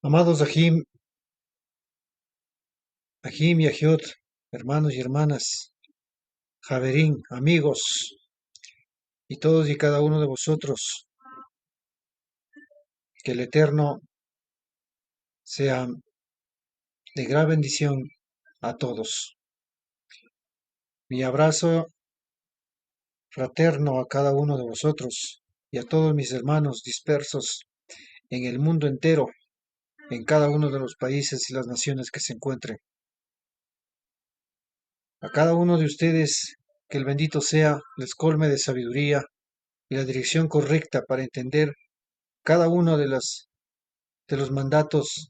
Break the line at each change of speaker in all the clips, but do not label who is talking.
Amados Ahim y Ahiot, hermanos y hermanas, Javerín, amigos, y todos y cada uno de vosotros, que el Eterno sea de gran bendición a todos. Mi abrazo fraterno a cada uno de vosotros y a todos mis hermanos dispersos en el mundo entero, en cada uno de los países y las naciones que se encuentren. A cada uno de ustedes, que el bendito sea, les colme de sabiduría y la dirección correcta para entender cada uno de los mandatos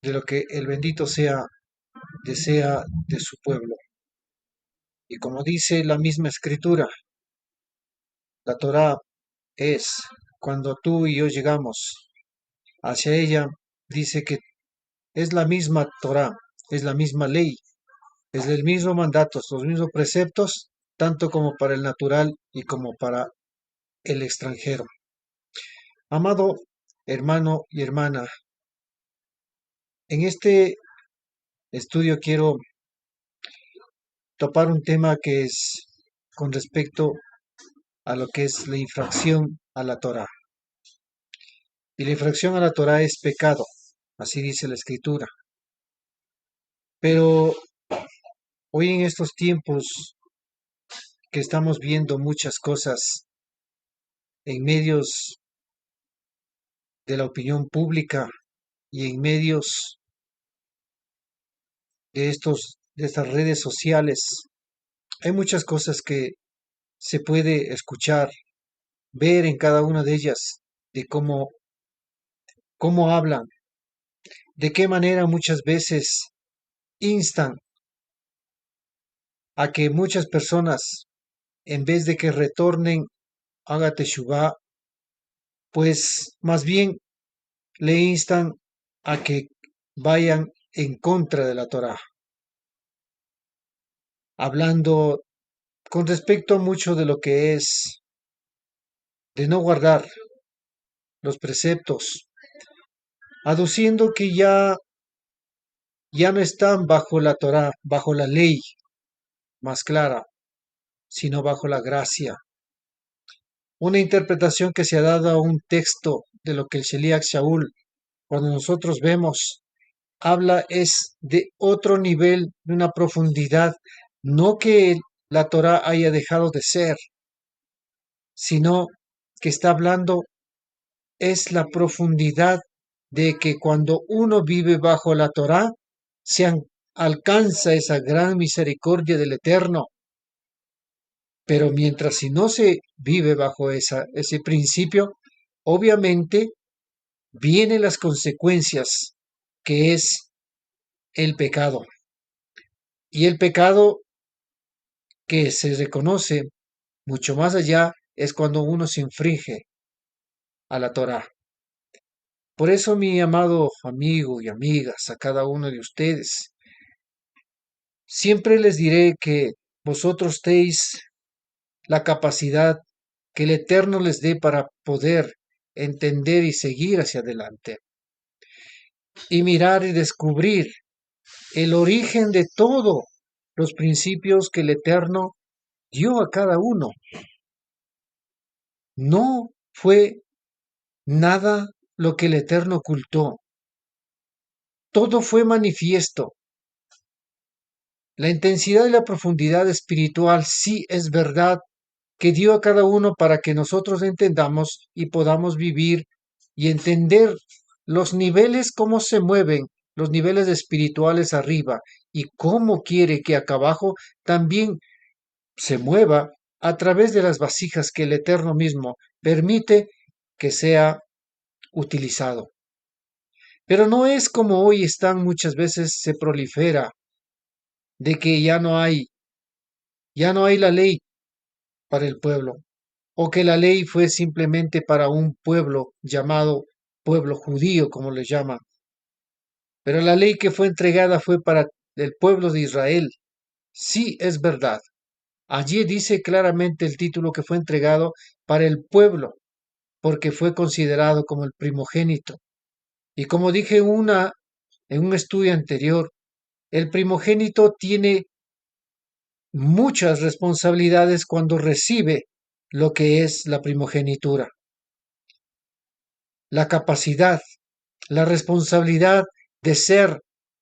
de lo que el bendito sea desea de su pueblo. Y como dice la misma escritura, la Torá es cuando tú y yo llegamos hacia ella, dice que es la misma Torá, es la misma ley, es el mismo mandato, los mismos preceptos, tanto como para el natural y como para el extranjero. Amado hermano y hermana, en este estudio quiero topar un tema que es con respecto a lo que es la infracción a la Torá. Y la infracción a la Torá es pecado, así dice la Escritura. Pero hoy en estos tiempos que estamos viendo muchas cosas en medios de la opinión pública y en medios de estas redes sociales, hay muchas cosas que se puede escuchar, ver en cada una de ellas, de cómo hablan, de qué manera muchas veces instan a que muchas personas, en vez de que retornen, haga teshuvá, pues más bien le instan a que vayan en contra de la Torá, hablando con respecto mucho de lo que es de no guardar los preceptos, aduciendo que ya no están bajo la Torá, bajo la ley más clara, sino bajo la gracia. Una interpretación que se ha dado a un texto de lo que el Sheliach Shaul, cuando nosotros vemos, habla es de otro nivel, de una profundidad, no que la Torá haya dejado de ser, sino que está hablando es la profundidad de que cuando uno vive bajo la Torá, alcanza esa gran misericordia del Eterno. Pero mientras si no se vive bajo ese principio, obviamente vienen las consecuencias, que es el pecado. Y el pecado que se reconoce mucho más allá es cuando uno se infringe a la Torá. Por eso, mi amado amigo y amigas, a cada uno de ustedes, siempre les diré que vosotros tenéis la capacidad que el Eterno les dé para poder entender y seguir hacia adelante y mirar y descubrir el origen de todos los principios que el Eterno dio a cada uno. No fue nada lo que el Eterno ocultó. Todo fue manifiesto. La intensidad y la profundidad espiritual sí es verdad que dio a cada uno para que nosotros entendamos y podamos vivir y entender los niveles, cómo se mueven los niveles espirituales arriba y cómo quiere que acá abajo también se mueva a través de las vasijas que el Eterno mismo permite que sea utilizado. Pero no es como hoy están muchas veces se prolifera de que ya no hay la ley para el pueblo, o que la ley fue simplemente para un pueblo llamado pueblo judío, como le llaman. Pero la ley que fue entregada fue para el pueblo de Israel. Sí, es verdad. Allí dice claramente el título que fue entregado para el pueblo, porque fue considerado como el primogénito. Y como dije en un estudio anterior, el primogénito tiene muchas responsabilidades cuando recibe lo que es la primogenitura. La capacidad, la responsabilidad de ser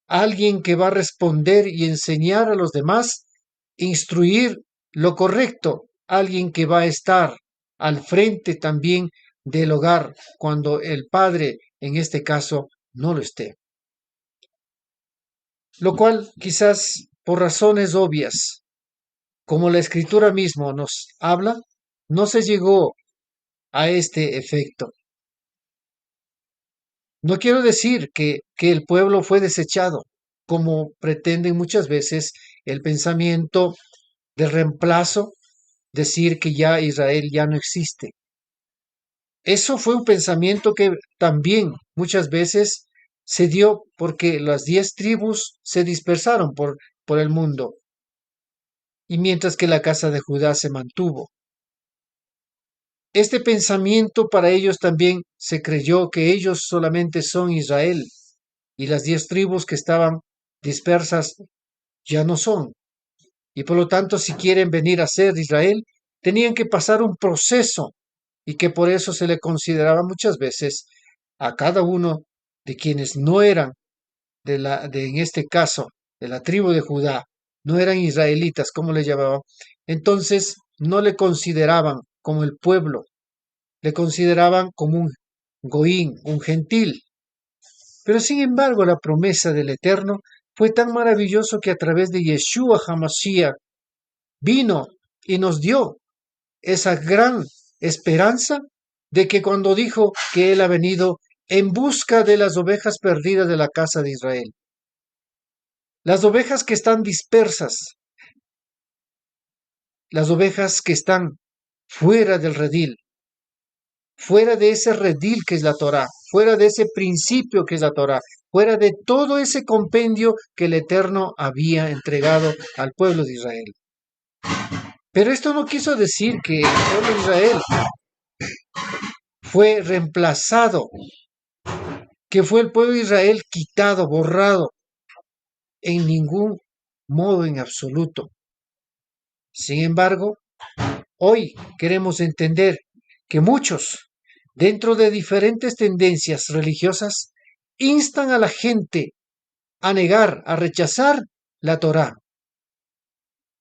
alguien que va a responder y enseñar a los demás, instruir lo correcto, alguien que va a estar al frente también del hogar cuando el padre, en este caso, no lo esté. Lo cual quizás por razones obvias, como la escritura mismo nos habla, no se llegó a este efecto. No quiero decir que el pueblo fue desechado, como pretenden muchas veces el pensamiento de reemplazo, decir que ya Israel ya no existe. Eso fue un pensamiento que también muchas veces se dio porque las 10 tribus se dispersaron por el mundo, y mientras que la casa de Judá se mantuvo. Este pensamiento para ellos también se creyó que ellos solamente son Israel y las 10 tribus que estaban dispersas ya no son. Y por lo tanto, si quieren venir a ser Israel, tenían que pasar un proceso y que por eso se le consideraba muchas veces a cada uno de quienes no eran en este caso, de la tribu de Judá, no eran israelitas, como le llamaban, entonces no le consideraban como el pueblo, le consideraban como un goín, un gentil. Pero sin embargo, la promesa del Eterno fue tan maravilloso que a través de Yeshua HaMashiach vino y nos dio esa gran esperanza de que cuando dijo que Él ha venido en busca de las ovejas perdidas de la casa de Israel, las ovejas que están dispersas, las ovejas que están fuera del redil, fuera de ese redil que es la Torá, fuera de ese principio que es la Torá, fuera de todo ese compendio que el Eterno había entregado al pueblo de Israel. Pero esto no quiso decir que el pueblo de Israel fue reemplazado, que fue el pueblo de Israel quitado, borrado, en ningún modo en absoluto. Sin embargo, hoy queremos entender que muchos, dentro de diferentes tendencias religiosas, instan a la gente a negar, a rechazar la Torá,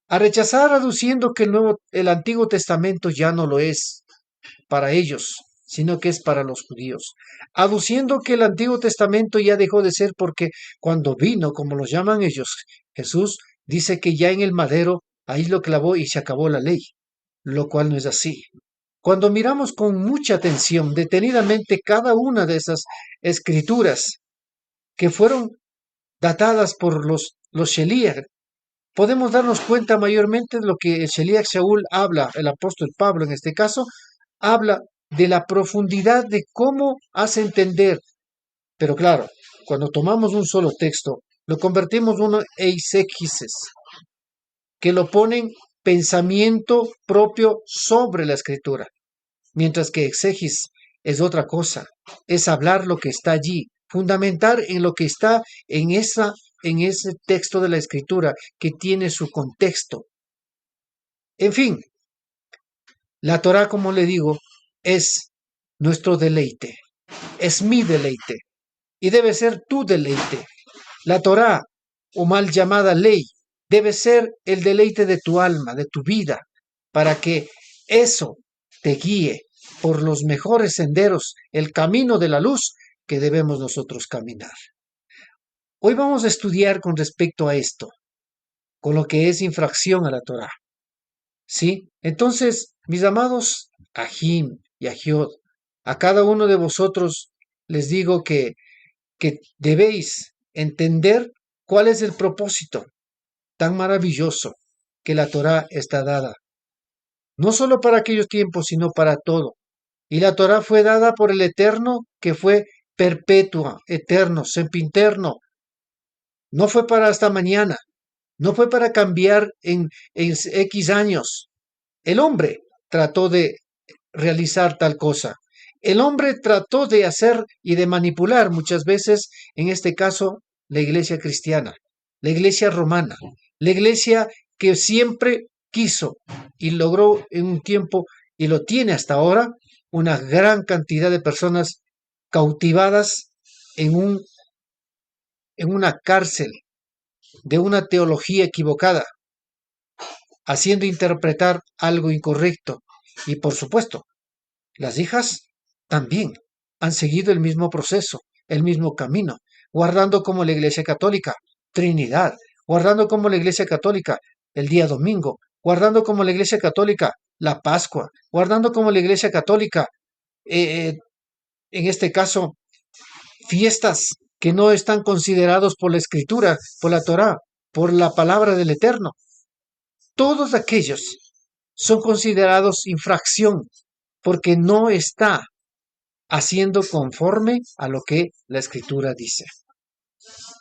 a rechazar aduciendo que el Antiguo Testamento ya no lo es para ellos, sino que es para los judíos, aduciendo que el Antiguo Testamento ya dejó de ser porque cuando vino, como lo llaman ellos, Jesús dice que ya en el madero ahí lo clavó y se acabó la ley, lo cual no es así. Cuando miramos con mucha atención, detenidamente, cada una de esas escrituras que fueron datadas por los Sheliach, podemos darnos cuenta mayormente de lo que el Sheliach Shaul habla, el apóstol Pablo en este caso, habla de la profundidad de cómo hace entender. Pero claro, cuando tomamos un solo texto, lo convertimos en uno eisegesis, que lo ponen pensamiento propio sobre la escritura. Mientras que exegis es otra cosa, es hablar lo que está allí, fundamentar en lo que está en ese texto de la escritura que tiene su contexto. En fin, la Torá, como le digo, es nuestro deleite, es mi deleite y debe ser tu deleite. La Torá, o mal llamada ley, debe ser el deleite de tu alma, de tu vida, para que eso te guíe por los mejores senderos, el camino de la luz que debemos nosotros caminar. Hoy vamos a estudiar con respecto a esto, con lo que es infracción a la Torá. ¿Sí? Entonces, mis amados Ajim y Ajiot, a cada uno de vosotros les digo que debéis entender cuál es el propósito tan maravilloso que la Torá está dada. No solo para aquellos tiempos, sino para todo. Y la Torá fue dada por el Eterno, que fue perpetua, eterno, sempiterno. No fue para hasta mañana, no fue para cambiar en X años. El hombre trató de realizar tal cosa. El hombre trató de hacer y de manipular muchas veces, en este caso, la iglesia cristiana, la iglesia romana, la iglesia que siempre quiso y logró en un tiempo y lo tiene hasta ahora una gran cantidad de personas cautivadas en en una cárcel de una teología equivocada, haciendo interpretar algo incorrecto. Y por supuesto, las hijas también han seguido el mismo proceso, el mismo camino, guardando como la Iglesia Católica Trinidad, guardando como la Iglesia Católica el día domingo, guardando como la Iglesia Católica la Pascua, guardando como la Iglesia Católica, eh, en este caso, fiestas que no están considerados por la Escritura, por la Torá, por la palabra del Eterno. Todos aquellos son considerados infracción porque no está haciendo conforme a lo que la Escritura dice.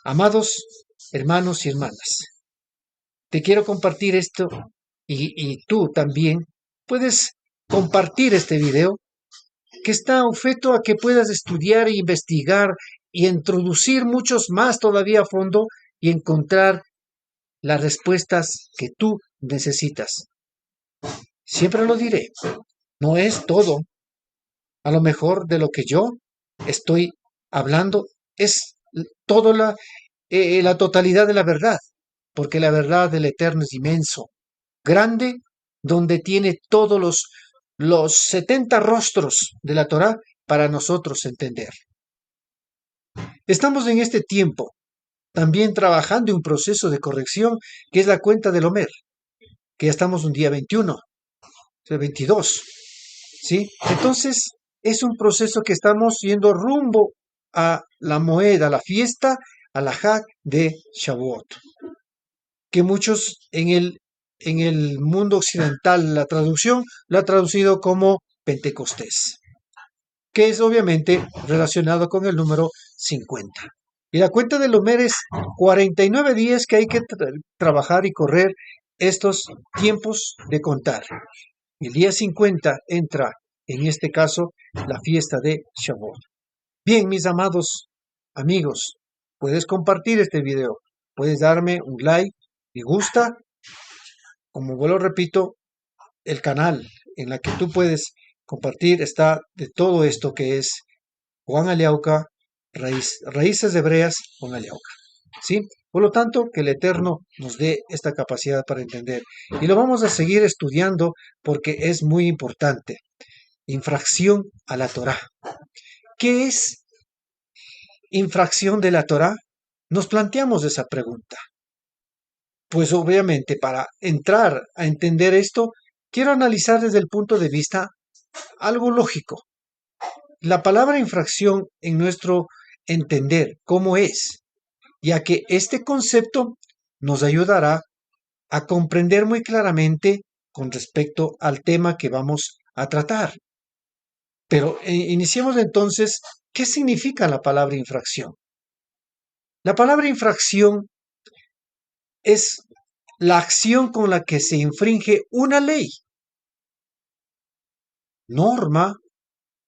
Amados hermanos y hermanas, te quiero compartir esto y tú también puedes compartir este video que está objeto a que puedas estudiar e investigar y introducir muchos más todavía a fondo y encontrar las respuestas que tú necesitas. Siempre lo diré, no es todo. A lo mejor de lo que yo estoy hablando es toda la totalidad de la verdad, porque la verdad del Eterno es inmenso, grande, donde tiene todos los 70 rostros de la Torá para nosotros entender. Estamos en este tiempo también trabajando en un proceso de corrección que es la cuenta del Homer, que ya estamos un día 21, 22, ¿sí? Entonces, es un proceso que estamos yendo rumbo a la Moed, a la fiesta, a la Hag de Shavuot, que muchos en el mundo occidental, la traducción lo ha traducido como Pentecostés, que es obviamente relacionado con el número 50. Y la cuenta del Homer es 49 días que hay que trabajar y correr estos tiempos de contar. El día 50 entra, en este caso, la fiesta de Shavuot. Bien, mis amados amigos, puedes compartir este video, puedes darme un like, me gusta, como vuelvo repito, el canal en la que tú puedes compartir está de todo esto que es Juan Aliauca, raíces hebreas Juan Aliauca. ¿Sí? Por lo tanto, que el Eterno nos dé esta capacidad para entender. Y lo vamos a seguir estudiando porque es muy importante. Infracción a la Torá. ¿Qué es infracción de la Torá? Nos planteamos esa pregunta. Pues obviamente para entrar a entender esto, quiero analizar desde el punto de vista algo lógico. La palabra infracción en nuestro entender cómo es, ya que este concepto nos ayudará a comprender muy claramente con respecto al tema que vamos a tratar. Pero iniciemos entonces, ¿qué significa la palabra infracción? La palabra infracción es la acción con la que se infringe una ley, norma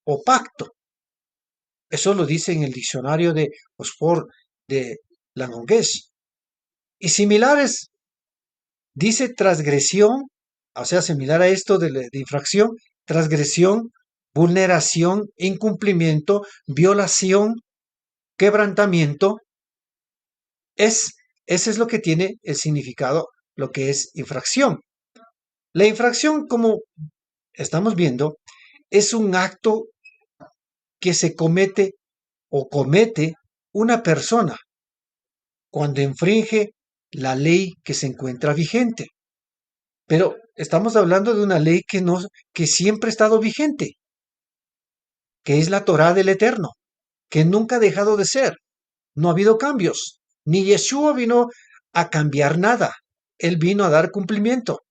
o pacto. Eso lo dice en el diccionario de Oxford de Langongues. Y similares, dice transgresión, o sea, similar a esto de infracción, transgresión, vulneración, incumplimiento, violación, quebrantamiento. Ese es lo que tiene el significado, lo que es infracción. La infracción, como estamos viendo, es un acto que se comete o comete una persona cuando infringe la ley que se encuentra vigente. Pero estamos hablando de una ley que siempre ha estado vigente, que es la Torá del Eterno, que nunca ha dejado de ser. No ha habido cambios. Ni Yeshua vino a cambiar nada. Él vino a dar cumplimiento.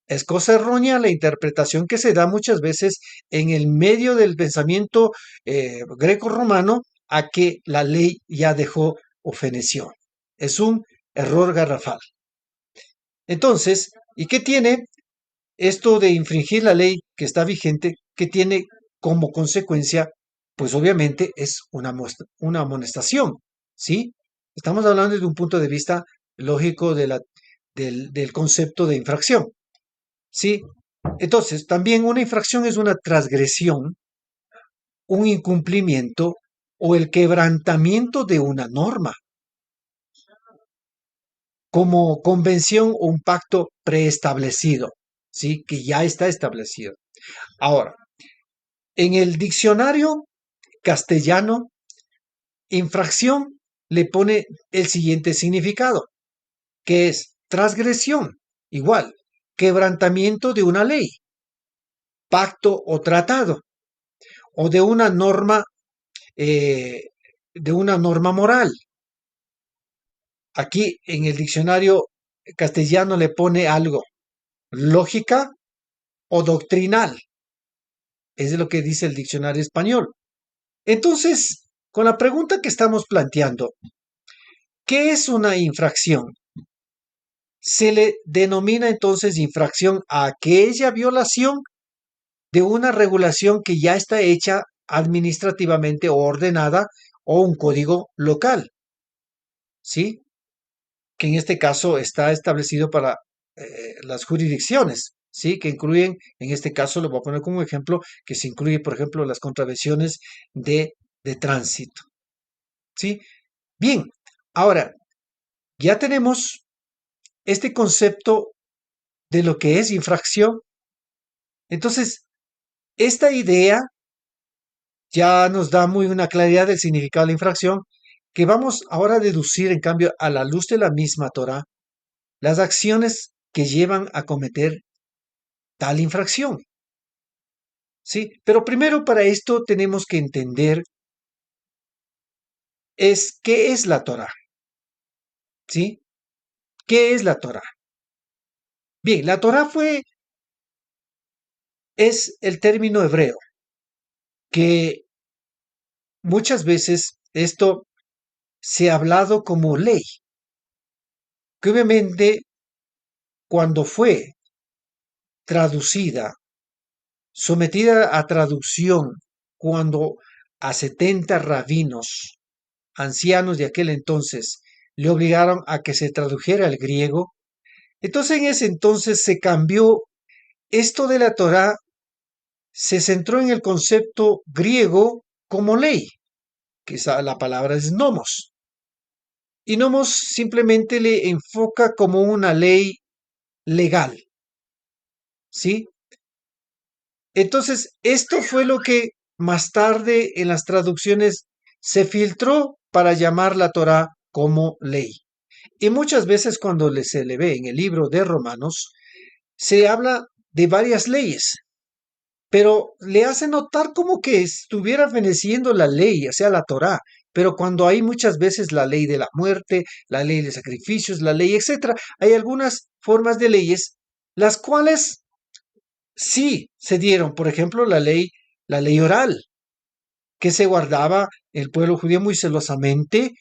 Es cosa errónea la interpretación que se da muchas veces en el medio del pensamiento greco-romano a que la ley ya dejó o feneció. Es un error garrafal. Entonces, ¿y qué tiene esto de infringir la ley que está vigente? ¿Qué tiene como consecuencia, pues obviamente es una amonestación, ¿sí? Estamos hablando desde un punto de vista lógico del concepto de infracción, ¿sí? Entonces, también una infracción es una transgresión, un incumplimiento o el quebrantamiento de una norma, como convención o un pacto preestablecido, ¿sí? Que ya está establecido. Ahora, en el diccionario castellano, infracción le pone el siguiente significado, que es transgresión, igual, quebrantamiento de una ley, pacto o tratado, o eh, de una norma moral. Aquí en el diccionario castellano le pone algo, lógica o doctrinal, es lo que dice el diccionario español. Entonces, con la pregunta que estamos planteando, ¿qué es una infracción? Se le denomina entonces infracción a aquella violación de una regulación que ya está hecha administrativamente o ordenada o un código local, ¿sí? Que en este caso está establecido para las jurisdicciones, ¿sí? Que incluyen, en este caso lo voy a poner como ejemplo, que se incluye, por ejemplo, las contravenciones de tránsito, ¿sí? Bien, ahora ya tenemos este concepto de lo que es infracción. Entonces, esta idea ya nos da muy una claridad del significado de la infracción, que vamos ahora a deducir, en cambio, a la luz de la misma Torah, las acciones que llevan a cometer tal infracción. ¿Sí? Pero primero para esto tenemos que entender qué es la Torah. ¿Sí? ¿Qué es la Torah? Bien, la Torah es el término hebreo que muchas veces esto se ha hablado como ley, que obviamente cuando fue traducida, sometida a traducción, cuando a 70 rabinos, ancianos de aquel entonces, le obligaron a que se tradujera al griego, entonces en ese entonces se cambió esto de la Torá, se centró en el concepto griego como ley, que la palabra es nomos. Y nomos simplemente le enfoca como una ley legal, ¿sí? Entonces, esto fue lo que más tarde en las traducciones se filtró para llamar la Torá como ley. Y muchas veces cuando se le ve en el libro de Romanos, se habla de varias leyes, pero le hace notar como que estuviera feneciendo la ley, o sea, la Torá. Pero cuando hay muchas veces la ley de la muerte, la ley de sacrificios, la ley, etcétera, hay algunas formas de leyes las cuales sí se dieron. Por ejemplo, la ley oral, que se guardaba el pueblo judío muy celosamente,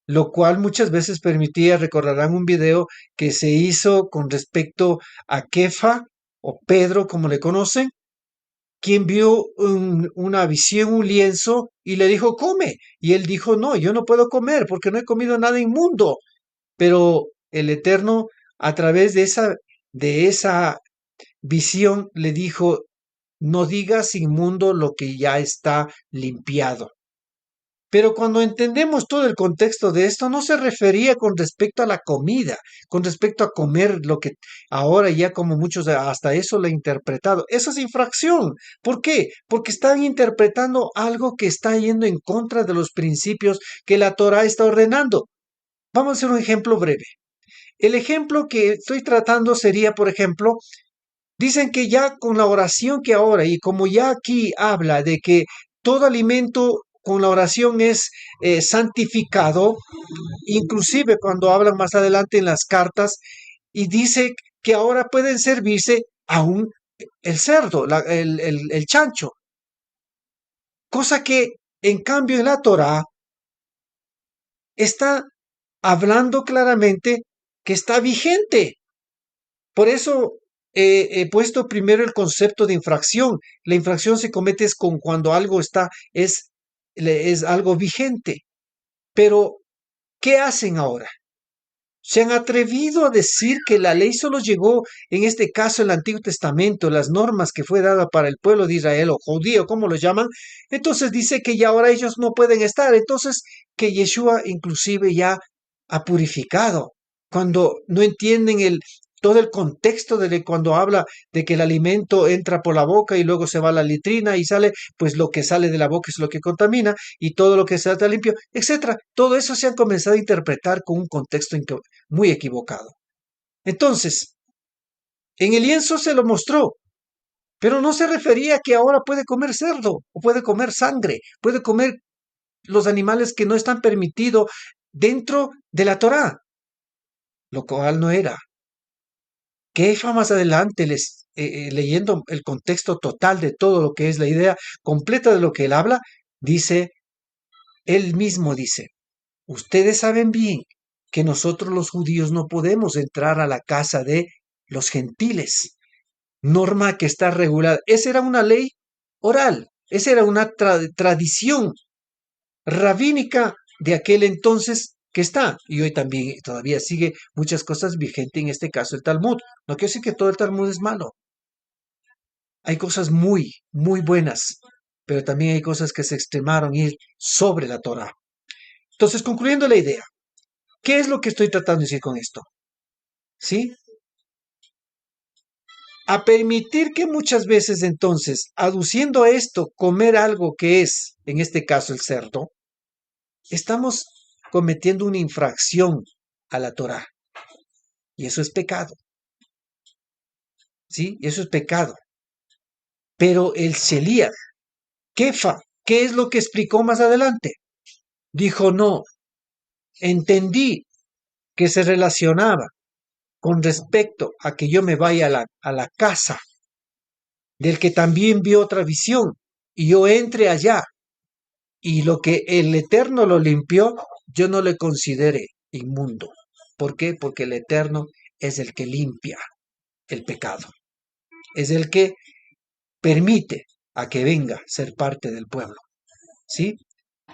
lo cual muchas veces permitía, recordarán un video que se hizo con respecto a Kefa o Pedro, como le conocen, quien vio una visión, un lienzo, y le dijo, come. Y él dijo, no, yo no puedo comer porque no he comido nada inmundo. Pero el Eterno, a través de esa visión, le dijo, no digas inmundo lo que ya está limpiado. Pero cuando entendemos todo el contexto de esto, no se refería con respecto a la comida, con respecto a comer lo que ahora ya como muchos hasta eso lo han interpretado. Eso es infracción. ¿Por qué? Porque están interpretando algo que está yendo en contra de los principios que la Torah está ordenando. Vamos a hacer un ejemplo breve. El ejemplo que estoy tratando sería, por ejemplo, dicen que ya con la oración que ahora, y como ya aquí habla de que todo alimento con la oración es santificado, inclusive cuando hablan más adelante en las cartas, y dice que ahora pueden servirse aún el cerdo, el chancho, cosa que en cambio en la Torah está hablando claramente que está vigente. Por eso he puesto primero el concepto de infracción. La infracción se comete es con cuando algo es algo vigente. Pero, ¿qué hacen ahora? Se han atrevido a decir que la ley solo llegó, en este caso, el Antiguo Testamento, las normas que fue dada para el pueblo de Israel o judío, como lo llaman. Entonces dice que ya ahora ellos no pueden estar. Entonces, que Yeshua inclusive ya ha purificado. Cuando no entienden todo el contexto cuando habla de que el alimento entra por la boca y luego se va a la litrina y sale, pues lo que sale de la boca es lo que contamina y todo lo que se está limpio, etcétera. Todo eso se ha comenzado a interpretar con un contexto muy equivocado. Entonces, en el lienzo se lo mostró, pero no se refería a que ahora puede comer cerdo, o puede comer sangre, puede comer los animales que no están permitidos dentro de la Torá, lo cual no era. Kefa más adelante, leyendo el contexto total de todo lo que es la idea completa de lo que él habla, dice, él mismo dice, ustedes saben bien que nosotros los judíos no podemos entrar a la casa de los gentiles, norma que está regulada. Esa era una ley oral, esa era una tradición rabínica de aquel entonces que está, y hoy también todavía sigue muchas cosas vigentes, en este caso el Talmud. No quiere decir que todo el Talmud es malo, hay cosas muy, muy buenas, pero también hay cosas que se extremaron ir sobre la Torah. Entonces, concluyendo la idea, ¿qué es lo que estoy tratando de decir con esto? ¿Sí? A permitir que muchas veces entonces, aduciendo a esto, comer algo que es, en este caso el cerdo, estamos cometiendo una infracción a la Torah. Y eso es pecado. ¿Sí? Y eso es pecado. Pero el Sheliach, Kefa, ¿qué es lo que explicó más adelante? Dijo, no, entendí que se relacionaba con respecto a que yo me vaya a la casa del que también vio otra visión y yo entre allá y lo que el Eterno lo limpió, yo no le considere inmundo. ¿Por qué? Porque el Eterno es el que limpia el pecado, es el que permite a que venga a ser parte del pueblo. ¿Sí?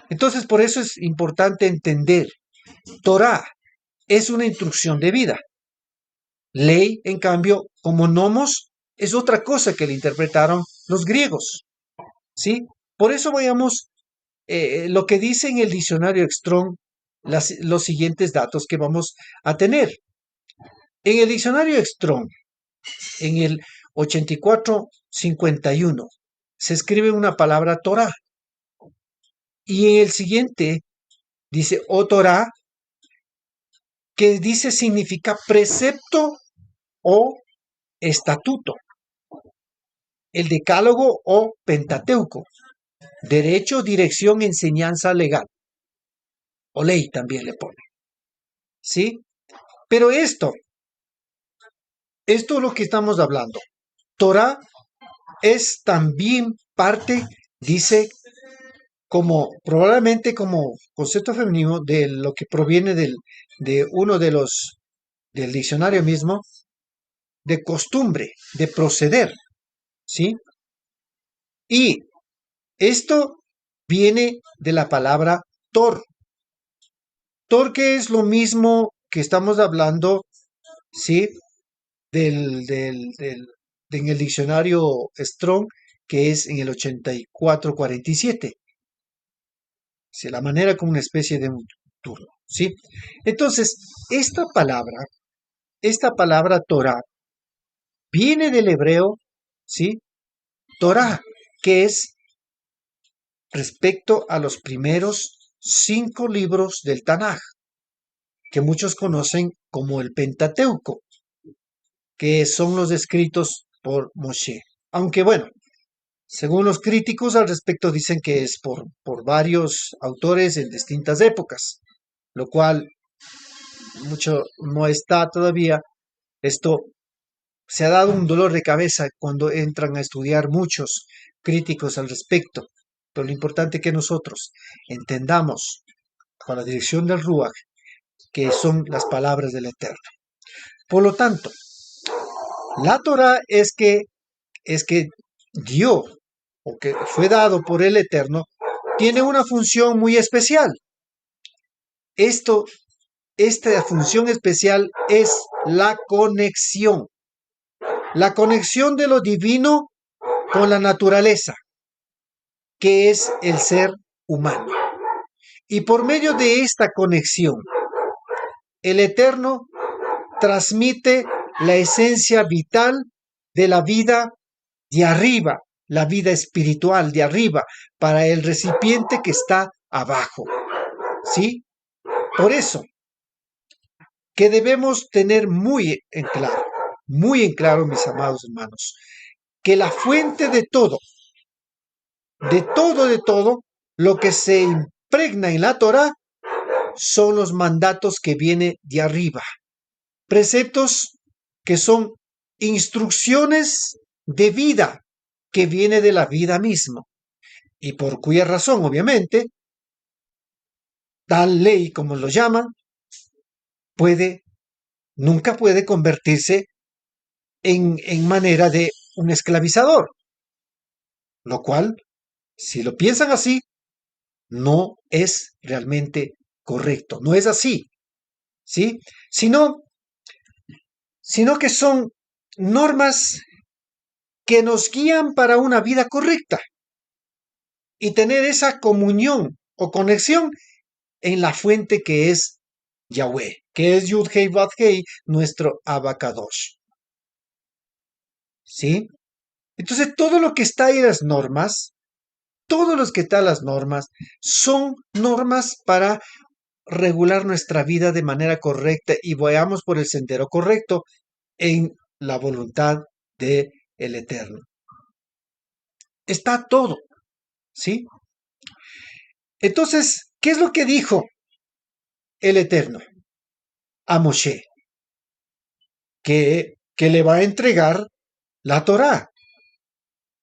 Entonces, por eso es importante entender, Torah es una instrucción de vida. Ley, en cambio, como nomos, es otra cosa que le interpretaron los griegos. ¿Sí? Por eso vayamos lo que dice en el diccionario Strong los siguientes datos que vamos a tener. En el diccionario Strong, en el 8451, se escribe una palabra Torah. Y en el siguiente dice o Torah, que dice significa precepto o estatuto. El decálogo o pentateuco. Derecho, dirección, enseñanza legal. O ley también le pone. ¿Sí? Pero esto es lo que estamos hablando. Torah es también parte, dice, como probablemente como concepto femenino de lo que proviene de uno de del diccionario mismo, de costumbre, de proceder, ¿sí? Y esto viene de la palabra tor. Tor que es lo mismo que estamos hablando, ¿sí? En el diccionario Strong, que es en el 8447. ¿Sí? La manera como una especie de un turno, ¿sí? Entonces, esta palabra Torah viene del hebreo, ¿sí? Torah, que es respecto a los primeros 5 libros del Tanaj, que muchos conocen como el Pentateuco, que son los escritos por Moshe. Aunque bueno, según los críticos al respecto dicen que es por varios autores en distintas épocas, lo cual mucho no está todavía. Esto se ha dado un dolor de cabeza cuando entran a estudiar muchos críticos al respecto. Pero lo importante es que nosotros entendamos con la dirección del Ruach que son las palabras del Eterno. Por lo tanto, La Torah es que dio, o que fue dado por el Eterno, tiene una función muy especial. Esto, esta función especial es la conexión de lo divino con la naturaleza, que es el ser humano. Y por medio de esta conexión, el Eterno transmite la esencia vital de la vida de arriba, la vida espiritual de arriba, para el recipiente que está abajo. ¿Sí? Por eso, que debemos tener muy en claro, mis amados hermanos, que la fuente de todo, lo que se impregna en la Torah son los mandatos que vienen de arriba, preceptos que son instrucciones de vida que viene de la vida misma y por cuya razón, obviamente, tal ley como lo llaman, puede, nunca puede convertirse en manera de un esclavizador, lo cual, si lo piensan así, no es realmente correcto, no es así, ¿sí? Sino, sino que son normas que nos guían para una vida correcta y tener esa comunión o conexión en la fuente que es Yahweh, que es Yud-Hei Vav-Hei, nuestro Abacadosh. ¿Sí? Entonces, todo lo que está ahí, las normas, todos los que están las normas, son normas para regular nuestra vida de manera correcta y vayamos por el sendero correcto en la voluntad de el Eterno. Está todo, ¿sí? Entonces, ¿qué es lo que dijo el Eterno a Moshe? Que le va a entregar la Torá,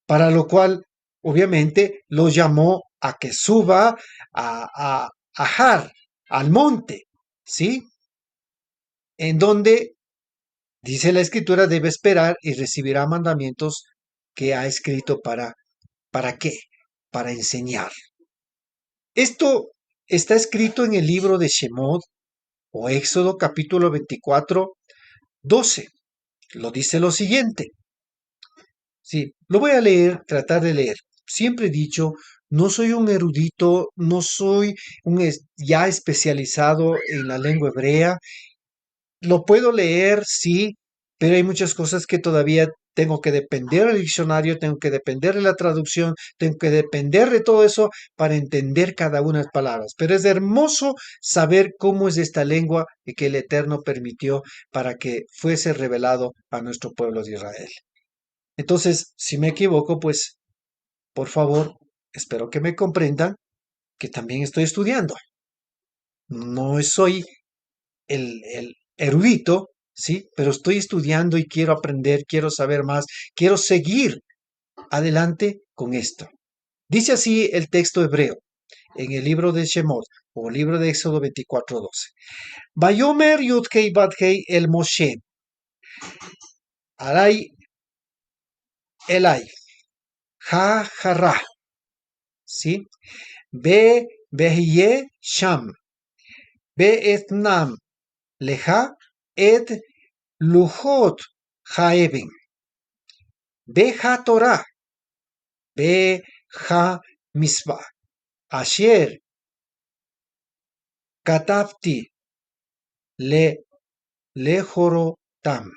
para lo cual obviamente lo llamó a que suba a Har, al monte, ¿sí? En donde, dice la escritura, debe esperar y recibirá mandamientos que ha escrito ¿para qué? Para enseñar. Esto está escrito en el libro de Shemot o Éxodo capítulo 24, 12. Lo dice lo siguiente. Sí, lo voy a leer, tratar de leer. Siempre he dicho, no soy un erudito, no soy ya especializado en la lengua hebrea. Lo puedo leer, sí, pero hay muchas cosas que todavía tengo que depender del diccionario, tengo que depender de la traducción, tengo que depender de todo eso para entender cada una de las palabras. Pero es hermoso saber cómo es esta lengua y que el Eterno permitió para que fuese revelado a nuestro pueblo de Israel. Entonces, si me equivoco, pues, por favor, espero que me comprendan que también estoy estudiando. No soy el erudito, ¿sí? Pero estoy estudiando y quiero aprender, quiero saber más, quiero seguir adelante con esto. Dice así el texto hebreo en el libro de Shemot o libro de Éxodo 24:12. Vayomer Yudkei Badkei el Moshe, Arai Elai, Ha Hará, ¿sí? Be Behye Sham, Be Etnam, Leja et Luhot Haevim, Be Ha Torah, Be Ha Misbah, Asher Katafti Le Lejorotam.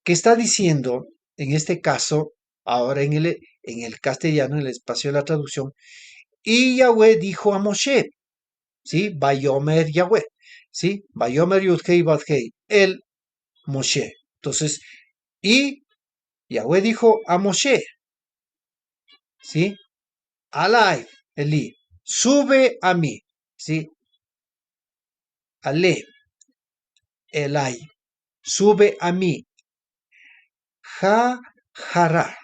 ¿Qué está diciendo en este caso, ahora en el castellano, en el espacio de la traducción? Y Yahweh dijo a Moshe, ¿sí? Bayomer Yahweh, ¿sí? Bayomer Yudhei Badhei, el Moshe. Entonces, y Yahweh dijo a Moshe, ¿sí? Alay, Eli, sube a mí, ¿sí? Ale, Elai, sube a mí. Jara,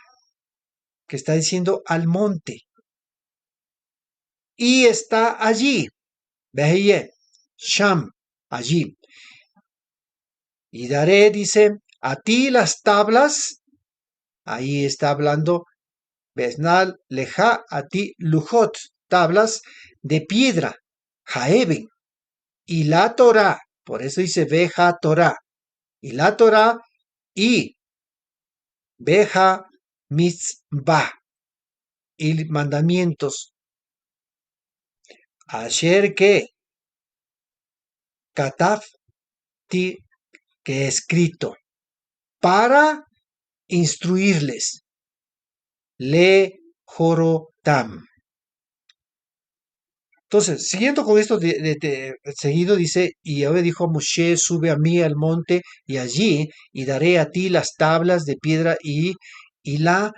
que está diciendo al monte. Y está allí, Beheye, Sham, allí. Y daré, dice, a ti las tablas, ahí está hablando Besnal, leja, a ti lujot, tablas de piedra, jaeben, y la Torah, por eso dice veja Torah, y la Torah, y veja mitzvah, y mandamientos, ayer que, kataf, ti, que he escrito, para instruirles, le jorotam. Entonces, siguiendo con esto, seguido dice, y Yahweh dijo a Moshe, sube a mí al monte y allí, y daré a ti las tablas de piedra y la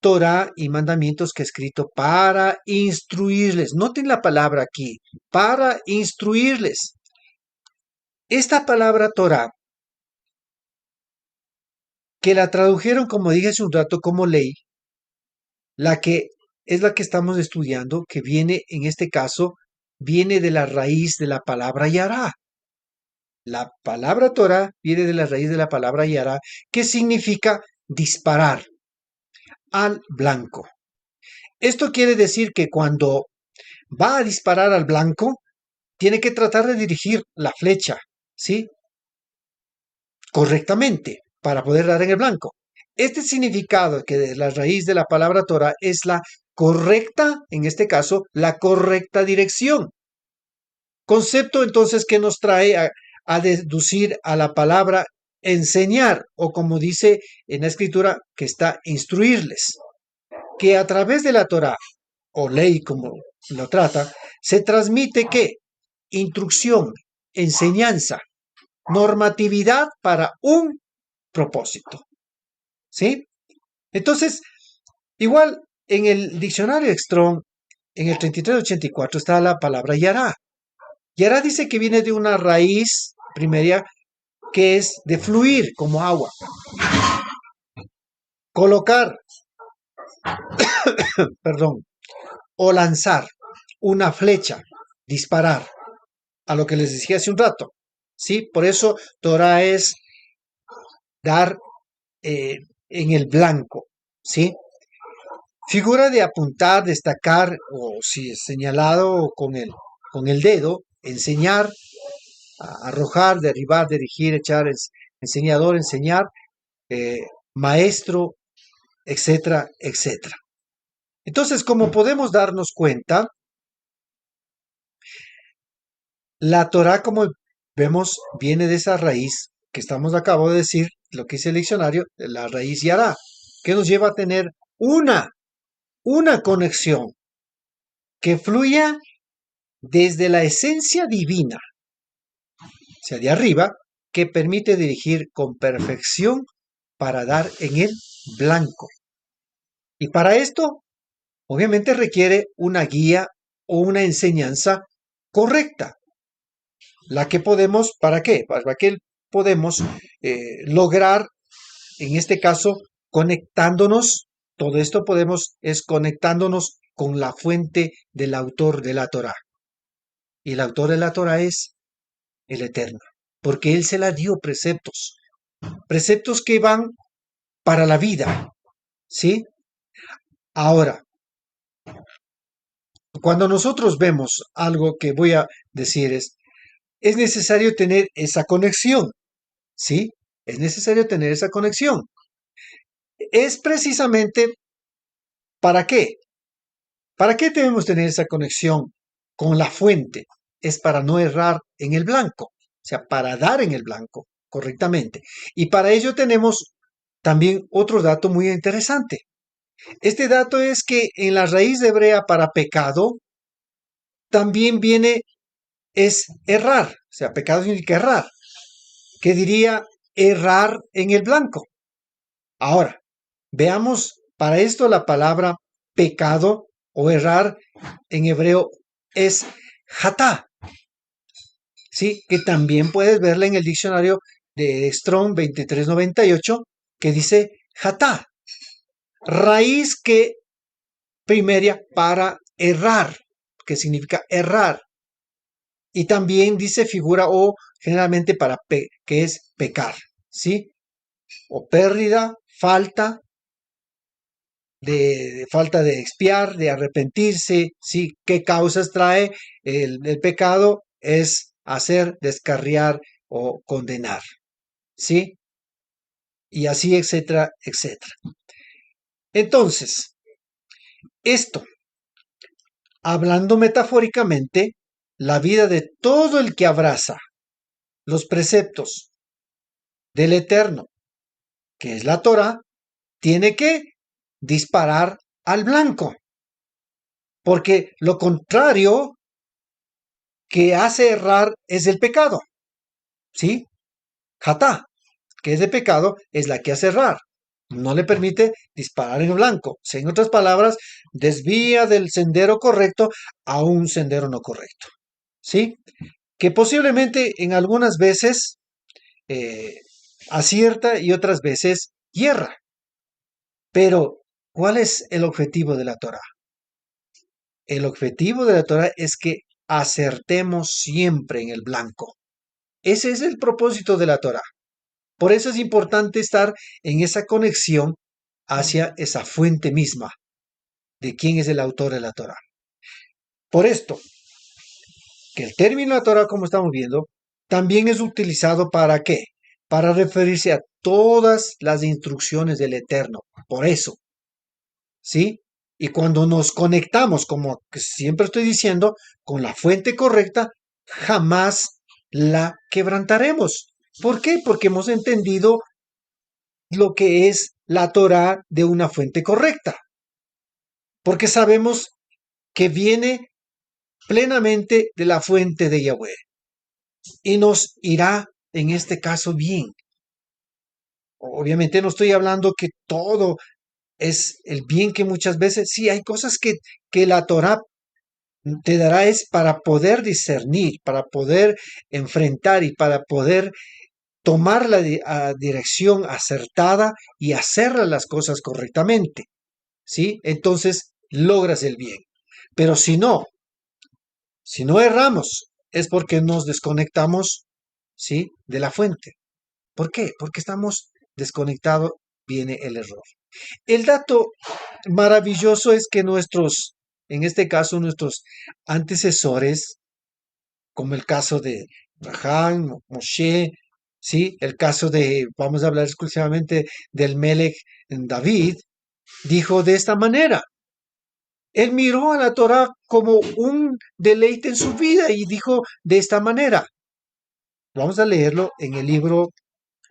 Torah y mandamientos que he escrito para instruirles. Noten la palabra aquí, para instruirles. Esta palabra Torah, que la tradujeron, como dije hace un rato, como ley, la que es la que estamos estudiando, que viene, en este caso, viene de la raíz de la palabra yará. La palabra Torah viene de la raíz de la palabra yará, que significa disparar al blanco. Esto quiere decir que cuando va a disparar al blanco, tiene que tratar de dirigir la flecha, ¿sí? Correctamente, para poder dar en el blanco. Este significado que de la raíz de la palabra Torah es la correcta, en este caso, la correcta dirección. Concepto entonces que nos trae a deducir a la palabra enseñar, o como dice en la escritura, que está instruirles, que a través de la Torah, o ley como lo trata, se transmite que instrucción, enseñanza, normatividad para un propósito. ¿Sí? Entonces, igual en el diccionario Strong, en el 3384 está la palabra yará. Yará dice que viene de una raíz primaria que es de fluir como agua. Colocar, perdón, o lanzar una flecha, disparar, a lo que les decía hace un rato. ¿Sí? Por eso Torah es dar en el blanco. ¿Sí? Figura de apuntar, destacar, o si es señalado con el dedo, enseñar, arrojar, derribar, dirigir, echar, enseñador, enseñar, eh, maestro, etcétera, etcétera. Entonces, como podemos darnos cuenta, la Torah, como vemos, viene de esa raíz que acabo de decir, lo que dice el diccionario, la raíz yará, que nos lleva a tener una conexión que fluya desde la esencia divina, o sea, de arriba, que permite dirigir con perfección para dar en el blanco. Y para esto, obviamente requiere una guía o una enseñanza correcta, la que podemos, ¿para qué? Para que podemos lograr, en este caso, conectándonos, todo esto es conectándonos con la fuente del autor de la Torah. Y el autor de la Torah es el Eterno, porque Él se la dio preceptos que van para la vida, ¿sí? Ahora, cuando nosotros vemos algo que voy a decir es necesario tener esa conexión, ¿sí? Es necesario tener esa conexión. Es precisamente ¿para qué? ¿Para qué debemos tener esa conexión con la fuente? Es para no errar en el blanco, o sea, para dar en el blanco correctamente. Y para ello tenemos también otro dato muy interesante. Este dato es que en la raíz hebrea para pecado también es errar, o sea, pecado significa errar, que diría errar en el blanco. Ahora, veamos para esto la palabra pecado o errar en hebreo es hatá, ¿sí? Que también puedes verla en el diccionario de Strong 2398, que dice hatá, raíz que primaria para errar, que significa errar. Y también dice figura o generalmente para que es pecar, ¿sí? o pérdida, falta de expiar, de arrepentirse, ¿sí? ¿Qué causas trae el pecado? Es hacer, descarriar o condenar, ¿sí? Y así, etcétera, etcétera. Entonces, esto, hablando metafóricamente, la vida de todo el que abraza los preceptos del Eterno, que es la Torah, tiene que disparar al blanco, porque lo contrario que hace errar es el pecado, ¿sí? Hatá, que es de pecado, es la que hace errar. No le permite disparar en blanco. O sea, en otras palabras, desvía del sendero correcto a un sendero no correcto, ¿sí? Que posiblemente en algunas veces eh, acierta y otras veces hierra. Pero, ¿cuál es el objetivo de la Torah? El objetivo de la Torah es que acertemos siempre en el blanco. Ese es el propósito de la Torah. Por eso es importante estar en esa conexión hacia esa fuente misma de quién es el autor de la Torah. Por esto, que el término la Torah, como estamos viendo, también es utilizado para ¿qué? Para referirse a todas las instrucciones del Eterno. Por eso, ¿sí? Y cuando nos conectamos, como siempre estoy diciendo, con la fuente correcta, jamás la quebrantaremos. ¿Por qué? Porque hemos entendido lo que es la Torah de una fuente correcta. Porque sabemos que viene plenamente de la fuente de Yahweh. Y nos irá, en este caso, bien. Obviamente no estoy hablando que todo es el bien, que muchas veces sí hay cosas que la Torah te dará es para poder discernir, para poder enfrentar y para poder tomar la dirección acertada y hacer las cosas correctamente, ¿sí? Entonces logras el bien. Pero si no erramos, es porque nos desconectamos, ¿sí? De la fuente. ¿Por qué? Porque estamos desconectados, viene el error. El dato maravilloso es que en este caso, nuestros antecesores, como el caso de Abraham, Moshe, ¿sí? El caso de, vamos a hablar exclusivamente del Melech David, dijo de esta manera. Él miró a la Torah como un deleite en su vida y dijo de esta manera. Vamos a leerlo en el libro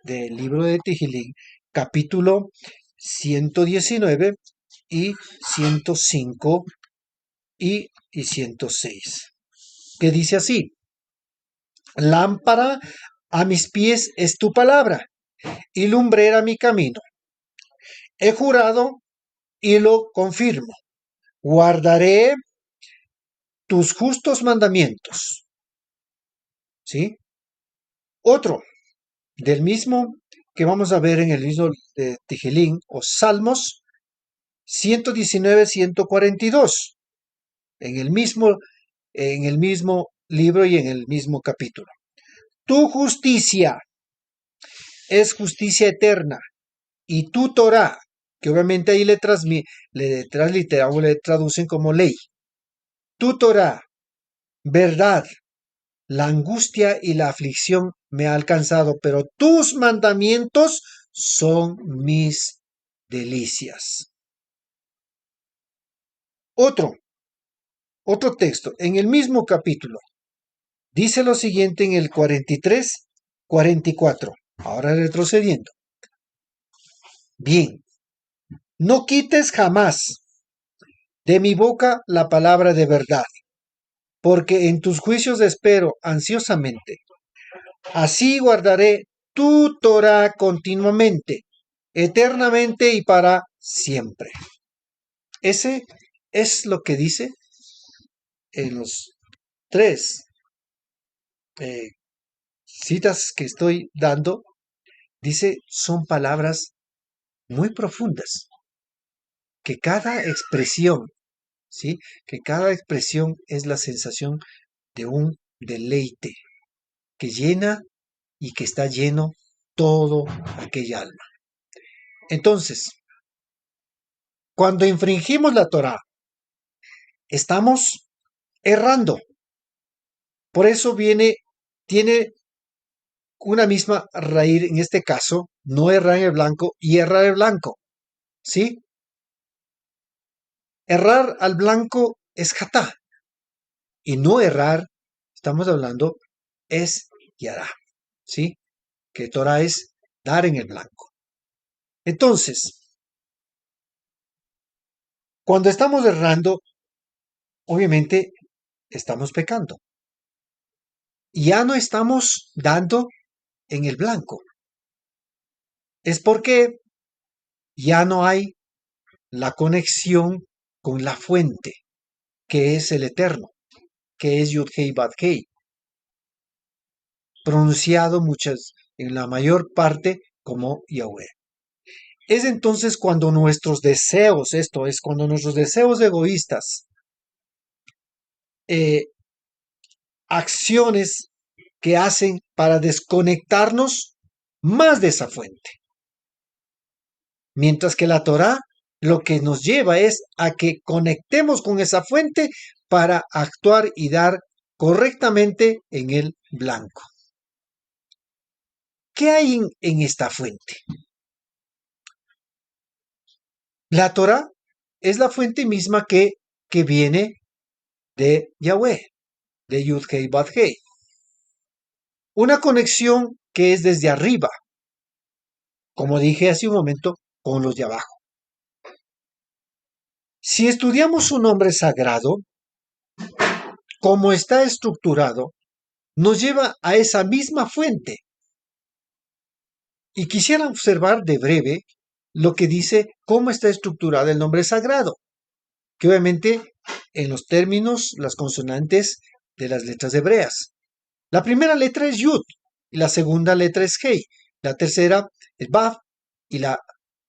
de Tehillim, capítulo 119 y 105 y 106, que dice así: lámpara a mis pies es tu palabra y lumbrera mi camino. He jurado y lo confirmo. Guardaré tus justos mandamientos. ¿Sí? Otro del mismo que vamos a ver en el mismo de Tijilín o Salmos 119, 142, en el mismo libro y en el mismo capítulo. Tu justicia es justicia eterna y tu Torah, que obviamente ahí le transliteran o le traducen como ley. Tu Torah, verdad, la angustia y la aflicción me ha alcanzado, pero tus mandamientos son mis delicias. Otro texto, en el mismo capítulo, dice lo siguiente en el 43, 44. Ahora retrocediendo. Bien, no quites jamás de mi boca la palabra de verdad, porque en tus juicios espero ansiosamente. Así guardaré tu Torah continuamente, eternamente y para siempre. Ese es lo que dice en los tres eh, citas que estoy dando. Dice, son palabras muy profundas, que cada expresión, ¿sí? Que cada expresión es la sensación de un deleite que llena y que está lleno todo aquella alma. Entonces, cuando infringimos la Torá, estamos errando. Por eso tiene una misma raíz, en este caso, no errar en el blanco y errar el blanco. ¿Sí? Errar al blanco es jatá. Y no errar, estamos hablando, es yará. ¿Sí? Que Torah es dar en el blanco. Entonces, cuando estamos errando, obviamente estamos pecando. Ya no estamos dando en el blanco. Es porque ya no hay la conexión con la fuente, que es el eterno, que es Yud-Hei Bad-Hei, pronunciado en la mayor parte como Yahweh. Es entonces cuando nuestros deseos, esto es, cuando nuestros deseos egoístas, acciones que hacen para desconectarnos más de esa fuente. Mientras que la Torá lo que nos lleva es a que conectemos con esa fuente para actuar y dar correctamente en el blanco. ¿Qué hay en esta fuente? La Torá es la fuente misma que viene de Yahweh, de Yud-Hei Bad-Hei. Una conexión que es desde arriba, como dije hace un momento, con los de abajo. Si estudiamos su nombre sagrado, como está estructurado, nos lleva a esa misma fuente. Y quisiera observar de breve lo que dice cómo está estructurado el nombre sagrado, que obviamente en los términos, las consonantes de las letras hebreas. La primera letra es Yud, y la segunda letra es Hei, la tercera es Vav, y la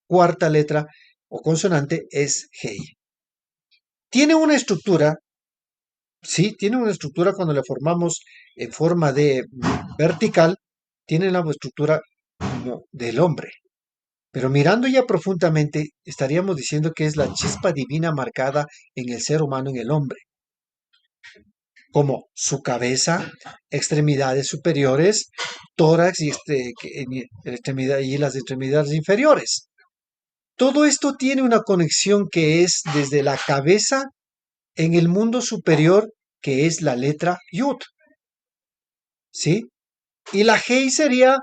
cuarta letra o consonante es Hei. Tiene una estructura, sí, tiene una estructura cuando la formamos en forma de vertical, tiene la estructura como del hombre. Pero mirando ya profundamente, estaríamos diciendo que es la chispa divina marcada en el ser humano, en el hombre, como su cabeza, extremidades superiores, tórax y las extremidades inferiores. Todo esto tiene una conexión que es desde la cabeza en el mundo superior, que es la letra Yud. ¿Sí? Y la Hei sería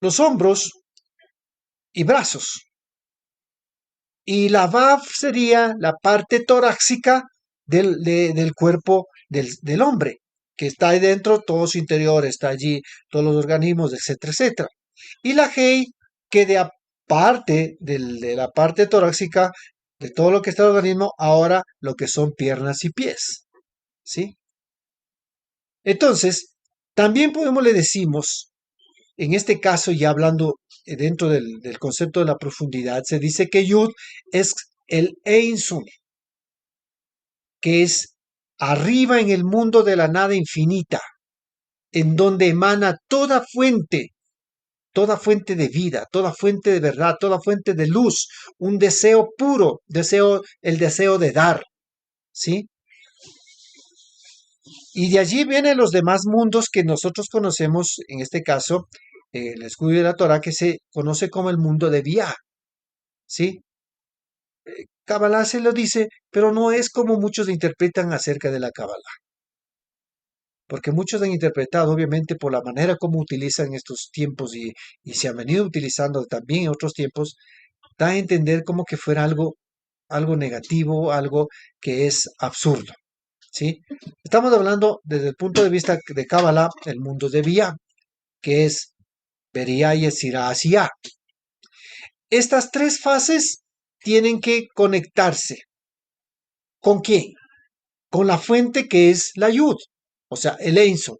los hombros y brazos. Y la Vav sería la parte torácica del cuerpo del hombre, que está ahí dentro, todo su interior está allí, todos los organismos, etcétera, etcétera. Y la Hei, que aparte de la parte torácica, de todo lo que está en el organismo, ahora lo que son piernas y pies. ¿Sí? Entonces, también le decimos, en este caso, ya hablando dentro del concepto de la profundidad, se dice que Yud es el Ein Sof, que es arriba en el mundo de la nada infinita, en donde emana toda fuente de vida, toda fuente de verdad, toda fuente de luz, un deseo puro, el deseo de dar, ¿sí? Y de allí vienen los demás mundos que nosotros conocemos, en este caso, el estudio de la Torah, que se conoce como el mundo de Bia, ¿sí? Kabbalah se lo dice, pero no es como muchos interpretan acerca de la Kabbalah. Porque muchos han interpretado, obviamente, por la manera como utilizan estos tiempos y se han venido utilizando también en otros tiempos, da a entender como que fuera algo negativo, algo que es absurdo. ¿Sí? Estamos hablando desde el punto de vista de Kabbalah, el mundo de Bia, que es Beria, Yetzirah, Asiá. Estas tres fases tienen que conectarse. ¿Con quién? Con la fuente que es la Yud, o sea, el Ein Sof.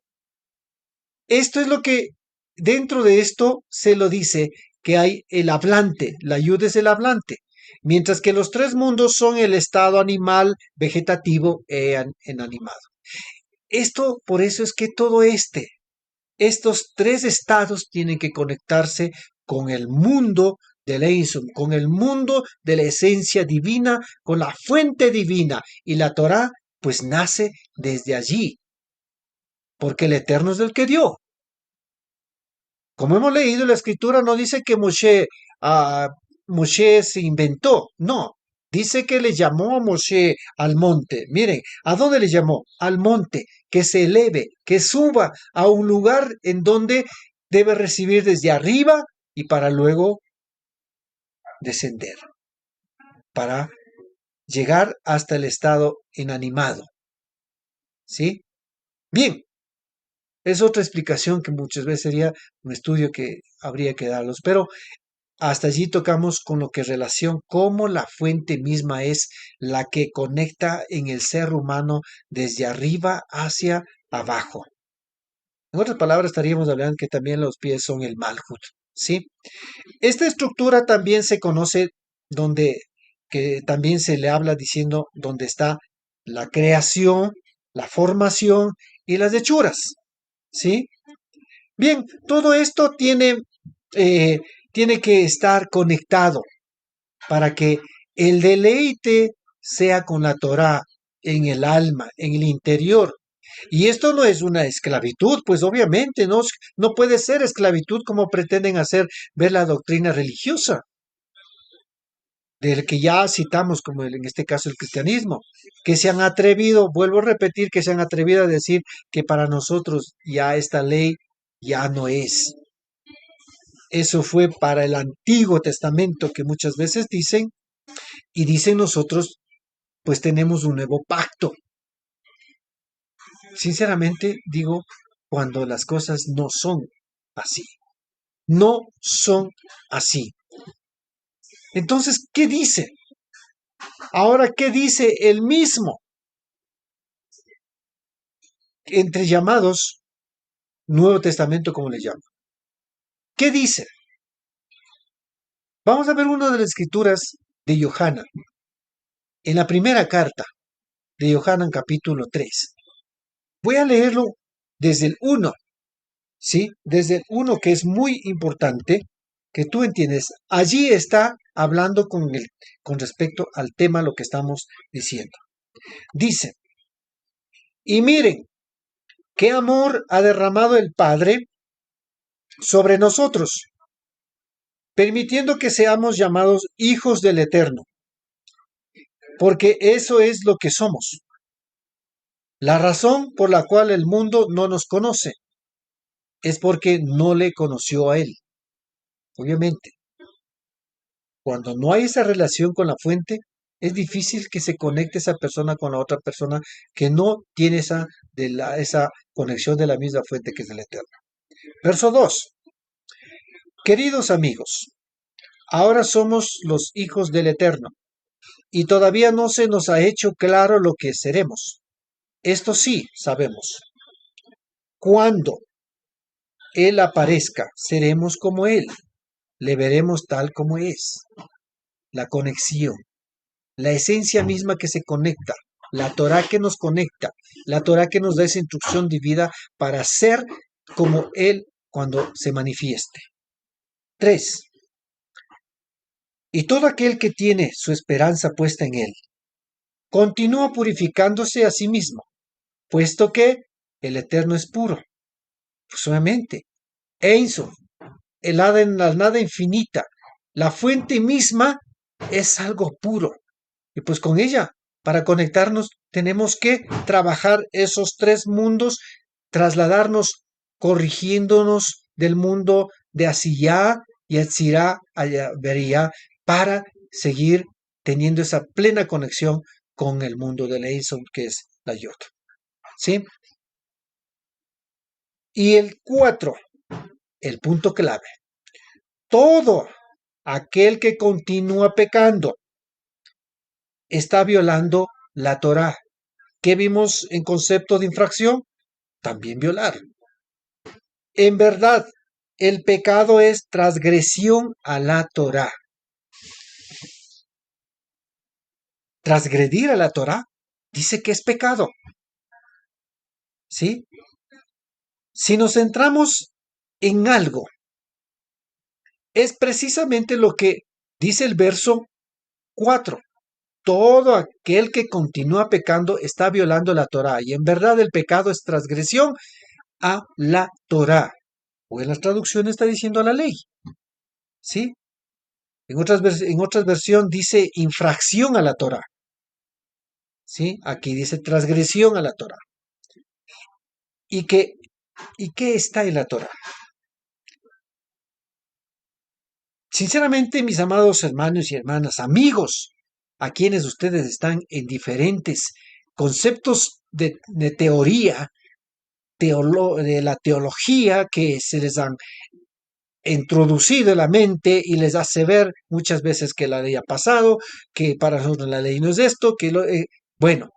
Esto es lo que dentro de esto se lo dice que hay el hablante, la Yud es el hablante, mientras que los tres mundos son el estado animal, vegetativo e inanimado. Esto, por eso es que todo estos tres estados tienen que conectarse con el mundo del Ein Sof, con el mundo de la esencia divina, con la fuente divina. Y la Torá, pues nace desde allí, porque el Eterno es el que dio. Como hemos leído, la escritura no dice que Moshe se inventó, no. Dice que le llamó a Moshe al monte. Miren, ¿a dónde le llamó? Al monte, que se eleve, que suba a un lugar en donde debe recibir desde arriba y para luego descender, para llegar hasta el estado inanimado. ¿Sí? Bien, es otra explicación que muchas veces sería un estudio que habría que darlos, pero hasta allí tocamos con lo que relación, cómo la fuente misma es la que conecta en el ser humano desde arriba hacia abajo. En otras palabras, estaríamos hablando que también los pies son el Malhut, ¿sí? Esta estructura también se conoce donde, que también se le habla diciendo donde está la creación, la formación y las hechuras, ¿sí? Bien, todo esto eh, tiene que estar conectado para que el deleite sea con la Torá en el alma, en el interior. Y esto no es una esclavitud, pues obviamente no puede ser esclavitud como pretenden hacer ver la doctrina religiosa, del que ya citamos, como en este caso el cristianismo, que se han atrevido, vuelvo a repetir, que se han atrevido a decir que para nosotros ya esta ley ya no es. Eso fue para el Antiguo Testamento que muchas veces dicen, y dicen nosotros, pues tenemos un nuevo pacto. Sinceramente digo, cuando las cosas no son así, no son así. Entonces, ¿qué dice? Ahora, ¿qué dice el mismo? Entre llamados Nuevo Testamento, como le llaman. ¿Qué dice? Vamos a ver una de las escrituras de Yohanan, en la primera carta de Yohanan capítulo 3. Voy a leerlo desde el 1, ¿sí? Desde el 1, que es muy importante que tú entiendes. Allí está hablando con respecto al tema lo que estamos diciendo. Dice, y miren, qué amor ha derramado el Padre sobre nosotros, permitiendo que seamos llamados hijos del Eterno, porque eso es lo que somos. La razón por la cual el mundo no nos conoce es porque no le conoció a Él. Obviamente, cuando no hay esa relación con la fuente, es difícil que se conecte esa persona con la otra persona que no tiene esa conexión de la misma fuente que es el Eterno. Verso 2. Queridos amigos, ahora somos los hijos del Eterno, y todavía no se nos ha hecho claro lo que seremos. Esto sí sabemos. Cuando Él aparezca, seremos como Él, le veremos tal como es. La conexión, la esencia misma que se conecta, la Torah que nos conecta, la Torah que nos da esa instrucción divina para ser como Él cuando se manifieste. 3. Y todo aquel que tiene su esperanza puesta en Él, continúa purificándose a sí mismo, puesto que el Eterno es puro. Pues obviamente, Ein Sof, la nada infinita, la fuente misma es algo puro. Y pues con ella, para conectarnos, tenemos que trabajar esos tres mundos, trasladarnos, corrigiéndonos del mundo de Asiyá y Atzirá a Bería para seguir teniendo esa plena conexión con el mundo del Eison, que es la Yod. ¿Sí? Y el 4, el punto clave. Todo aquel que continúa pecando está violando la Torá. ¿Qué vimos en concepto de infracción? También violar. En verdad, el pecado es transgresión a la Torá. Transgredir a la Torá dice que es pecado. ¿Sí? Si nos centramos en algo, es precisamente lo que dice el verso 4. Todo aquel que continúa pecando está violando la Torá, y en verdad el pecado es transgresión a la Torá. O en las traducciones está diciendo a la ley, ¿sí? En otras versiones dice infracción a la Torá, ¿sí? Aquí dice transgresión a la Torá. ¿Y qué, y qué está en la Torá? Sinceramente, mis amados hermanos y hermanas, amigos, a quienes ustedes están en diferentes conceptos de teoría, de la teología que se les han introducido en la mente y les hace ver muchas veces que la ley ha pasado, que para nosotros la ley no es esto, bueno,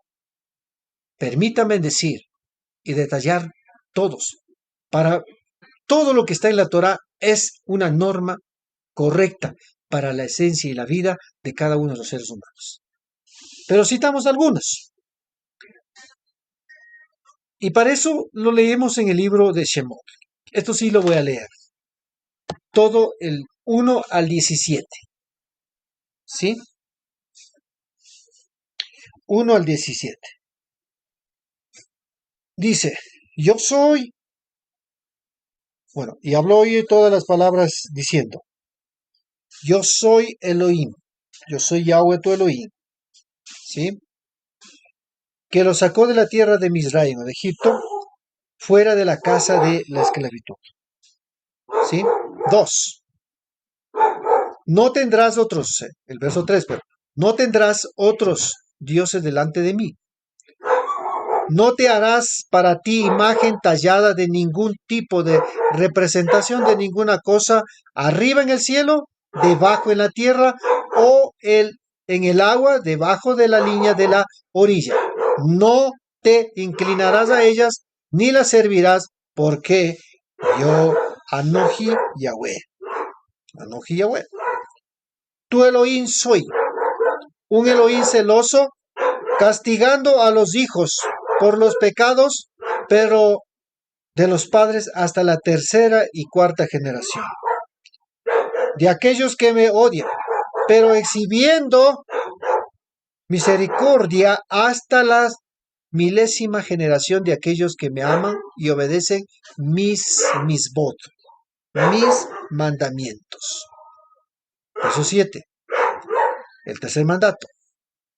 permítanme decir y detallar todos. Para todo lo que está en la Torah es una norma correcta para la esencia y la vida de cada uno de los seres humanos. Pero citamos algunas. Y para eso lo leemos en el libro de Shemot. Esto sí lo voy a leer. Todo el 1 al 17. ¿Sí? 1 al 17. Dice, yo soy, bueno, y habló hoy todas las palabras diciendo, yo soy Elohim, yo soy Yahweh tu Elohim, ¿sí? Que lo sacó de la tierra de Misraim, de Egipto, fuera de la casa de la esclavitud, ¿sí? 2. No tendrás otros, el verso 3, pero no tendrás otros dioses delante de mí. No te harás para ti imagen tallada de ningún tipo de representación de ninguna cosa, arriba en el cielo, debajo en la tierra o en el agua, debajo de la línea de la orilla. No te inclinarás a ellas ni las servirás, porque yo, Anoji Yahweh. Anoji Yahweh. Tu Elohim soy, un Elohim celoso, castigando a los hijos por los pecados, pero de los padres hasta la tercera y cuarta generación, de aquellos que me odian, pero exhibiendo misericordia hasta la milésima generación de aquellos que me aman y obedecen mis votos, mis mandamientos. Verso 7. El tercer mandato.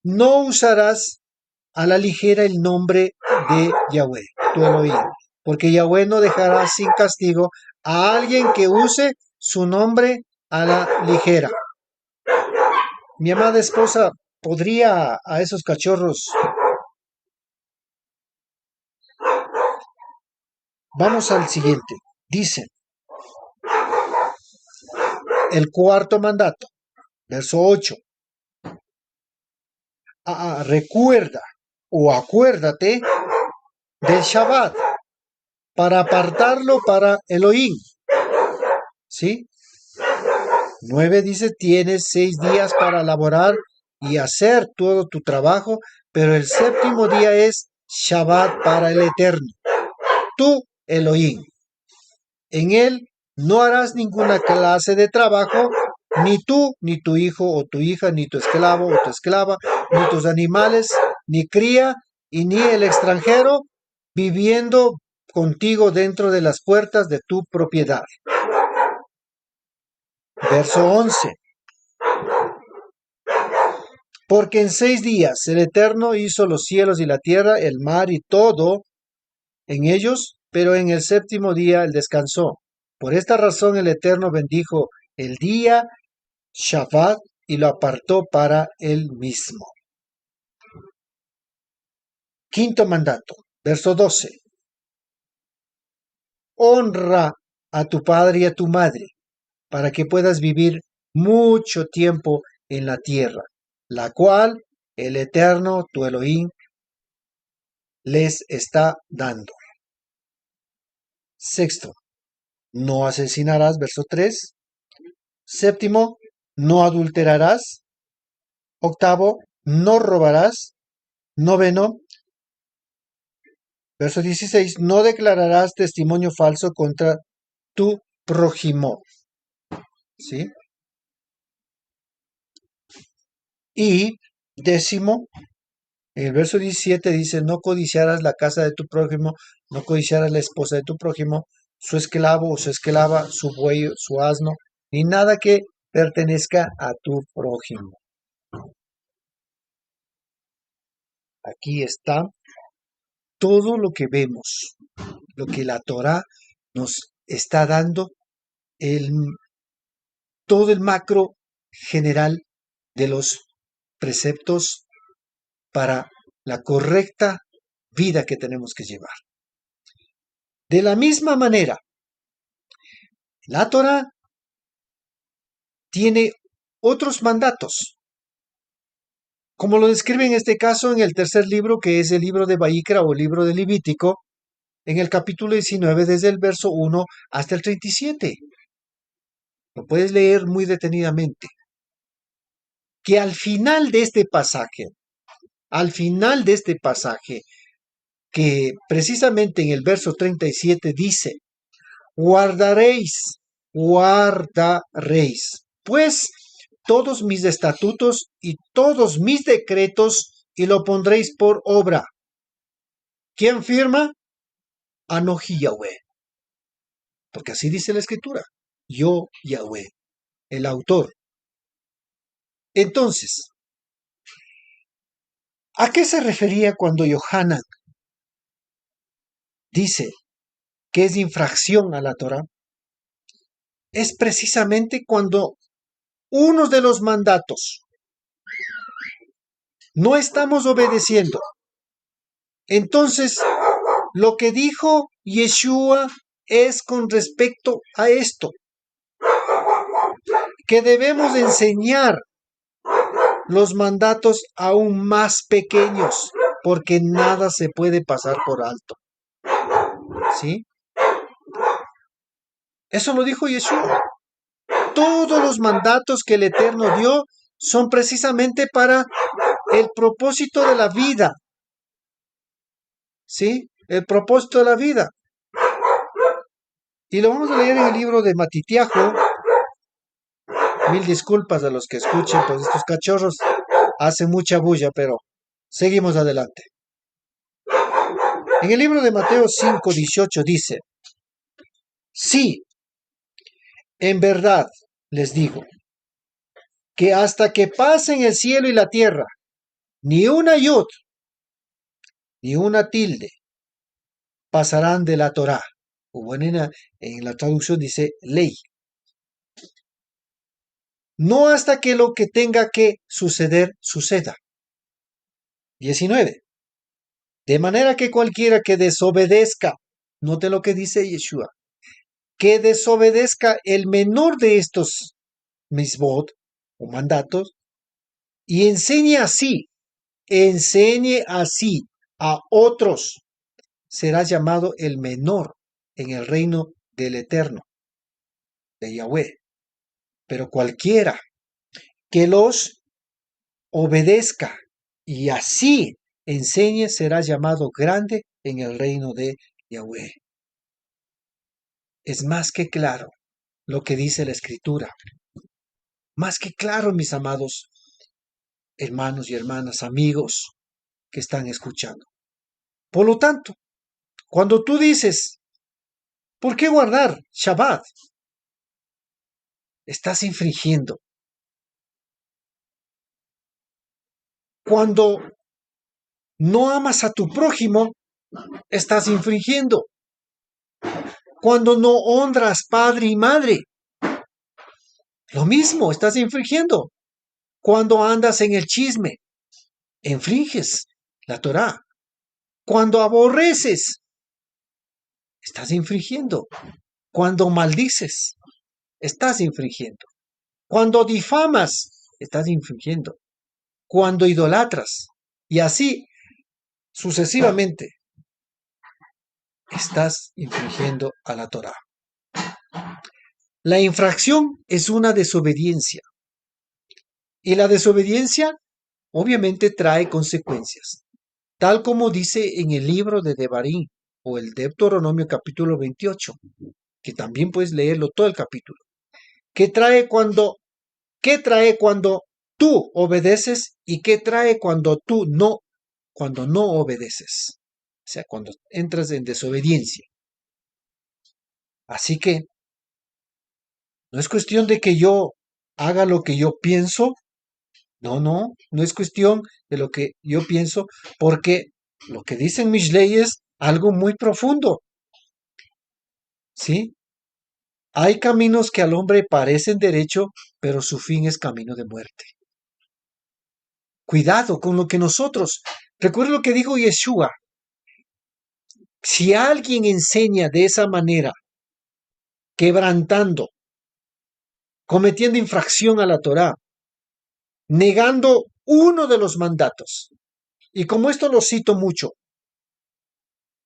No usarás a la ligera el nombre de Yahweh, tu Elohim, porque Yahweh no dejará sin castigo a alguien que use su nombre a la ligera. Mi amada esposa, ¿podría a esos cachorros? Vamos al siguiente. Dice, el cuarto mandato, verso 8. Recuerda o acuérdate del Shabbat para apartarlo para Elohim. ¿Sí? 9 dice, tienes 6 días para laborar y hacer todo tu trabajo, pero el séptimo día es Shabbat para el Eterno, tu Elohim. En él no harás ninguna clase de trabajo, ni tú, ni tu hijo o tu hija, ni tu esclavo o tu esclava, ni tus animales, ni cría, y ni el extranjero viviendo contigo dentro de las puertas de tu propiedad. Verso 11. Porque en 6 días el Eterno hizo los cielos y la tierra, el mar y todo en ellos, pero en el séptimo día él descansó. Por esta razón el Eterno bendijo el día Shabbat y lo apartó para él mismo. Quinto mandato, verso 12. Honra a tu padre y a tu madre, para que puedas vivir mucho tiempo en la tierra, la cual el Eterno, tu Elohim, les está dando. Sexto, no asesinarás, verso 3. Séptimo, no adulterarás. Octavo, no robarás. Noveno, Verso 16, no declararás testimonio falso contra tu prójimo. ¿Sí? Y décimo, en el verso 17 dice, no codiciarás la casa de tu prójimo, no codiciarás la esposa de tu prójimo, su esclavo o su esclava, su buey, su asno, ni nada que pertenezca a tu prójimo. Aquí está todo lo que vemos, lo que la Torá nos está dando, el, todo el macro general de los preceptos para la correcta vida que tenemos que llevar. De la misma manera, la Torá tiene otros mandatos, como lo describe en este caso en el tercer libro, que es el libro de Baícra o el libro de Levítico, en el capítulo 19, desde el verso 1 hasta el 37. Lo puedes leer muy detenidamente. Que al final de este pasaje, que precisamente en el verso 37 dice, guardaréis, pues todos mis estatutos y todos mis decretos y lo pondréis por obra. ¿Quién firma? Anoji Yahweh. Porque así dice la escritura. Yo, Yahweh, el autor. Entonces, ¿a qué se refería cuando Yohanan dice que es infracción a la Torah? Es precisamente cuando uno de los mandatos no estamos obedeciendo. Entonces, lo que dijo Yeshua es con respecto a esto, que debemos enseñar los mandatos aún más pequeños, porque nada se puede pasar por alto. ¿Sí? Eso lo dijo Yeshua. Todos los mandatos que el Eterno dio son precisamente para el propósito de la vida. ¿Sí? El propósito de la vida. Y lo vamos a leer en el libro de Matitiajo. Mil disculpas a los que escuchen, pues estos cachorros hacen mucha bulla, pero seguimos adelante. En el libro de Mateo 5:18 dice, sí, en verdad les digo, que hasta que pasen el cielo y la tierra, ni una yod, ni una tilde pasarán de la Torá. O bueno, en la traducción dice ley. No hasta que lo que tenga que suceder, suceda. 19. De manera que cualquiera que desobedezca, note lo que dice Yeshua, que desobedezca el menor de estos misbot o mandatos y enseñe así a otros, será llamado el menor en el reino del Eterno, de Yahweh. Pero cualquiera que los obedezca y así enseñe será llamado grande en el reino de Yahweh. Es más que claro lo que dice la Escritura. Más que claro, mis amados hermanos y hermanas, amigos que están escuchando. Por lo tanto, cuando tú dices, ¿por qué guardar Shabbat? Estás infringiendo. Cuando no amas a tu prójimo, estás infringiendo. Cuando no honras padre y madre, lo mismo, estás infringiendo. Cuando andas en el chisme, infringes la Torá. Cuando aborreces, estás infringiendo. Cuando maldices, estás infringiendo. Cuando difamas, estás infringiendo. Cuando idolatras, y así sucesivamente, estás infringiendo a la Torá. La infracción es una desobediencia. Y la desobediencia obviamente trae consecuencias. tal como dice en el libro de Devarim o el Deuteronomio capítulo 28, que también puedes leerlo todo el capítulo. ¿Qué trae cuando tú obedeces y qué trae cuando no obedeces? O sea, cuando entras en desobediencia. Así que no es cuestión de que yo haga lo que yo pienso. No es cuestión de lo que yo pienso, porque lo que dicen mis leyes, algo muy profundo, ¿sí? Hay caminos que al hombre parecen derecho, pero su fin es camino de muerte. Cuidado con lo que nosotros, recuerda lo que dijo Yeshua, si alguien enseña de esa manera, quebrantando, cometiendo infracción a la Torá, negando uno de los mandatos, y como esto lo cito mucho,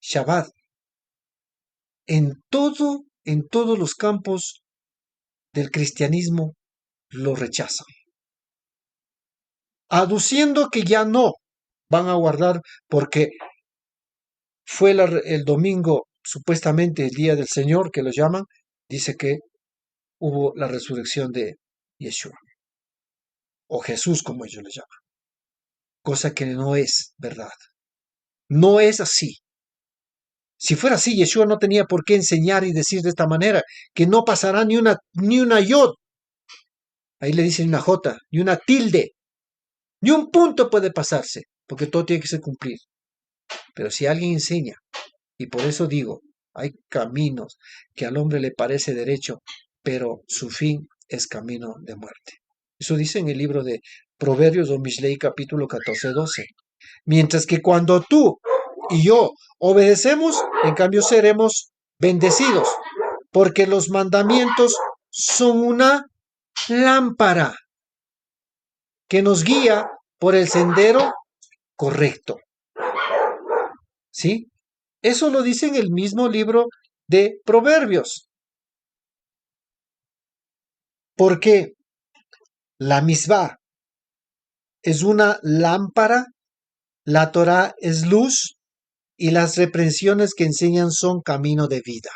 Shabbat, en todos los campos del cristianismo lo rechazan, aduciendo que ya no van a guardar porque fue el domingo, supuestamente el día del Señor, que lo llaman, dice que hubo la resurrección de Yeshua, o Jesús como ellos le llaman, cosa que no es verdad. No es así. Si fuera así, Yeshua no tenía por qué enseñar y decir de esta manera que no pasará ni una yod, ahí le dicen una jota, ni una tilde, ni un punto puede pasarse, porque todo tiene que ser cumplido. Pero si alguien enseña, y por eso digo, hay caminos que al hombre le parece derecho, pero su fin es camino de muerte. Eso dice en el libro de Proverbios o Mishlei capítulo 14-12. Mientras que cuando tú y yo obedecemos, en cambio seremos bendecidos, porque los mandamientos son una lámpara que nos guía por el sendero correcto. ¿Sí? Eso lo dice en el mismo libro de Proverbios. Porque la misbah es una lámpara, la Torah es luz y las reprensiones que enseñan son camino de vida.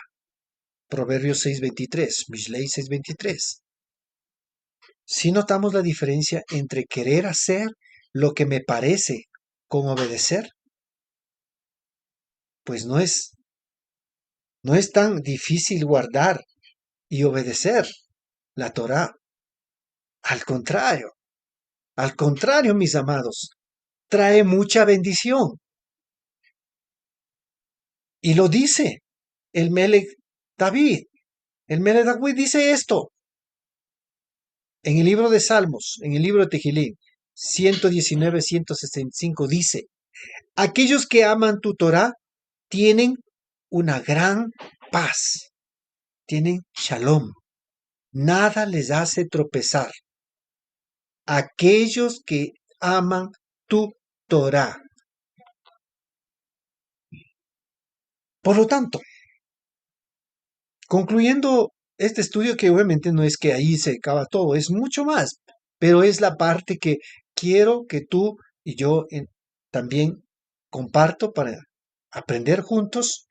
Proverbios 6:23, Mishlei 6:23. Si notamos la diferencia entre querer hacer lo que me parece con obedecer, pues no es tan difícil guardar y obedecer la Torah. Al contrario, mis amados, trae mucha bendición. Y lo dice el Melech David. El Melech David dice esto en el libro de Salmos, en el libro de Tejilín, 119, 165, dice, aquellos que aman tu Torah tienen una gran paz, tienen shalom, nada les hace tropezar. Aquellos que aman tu Torah. Por lo tanto, concluyendo este estudio, que obviamente no es que ahí se acaba todo, es mucho más, pero es la parte que quiero que tú y yo también comparto para aprender juntos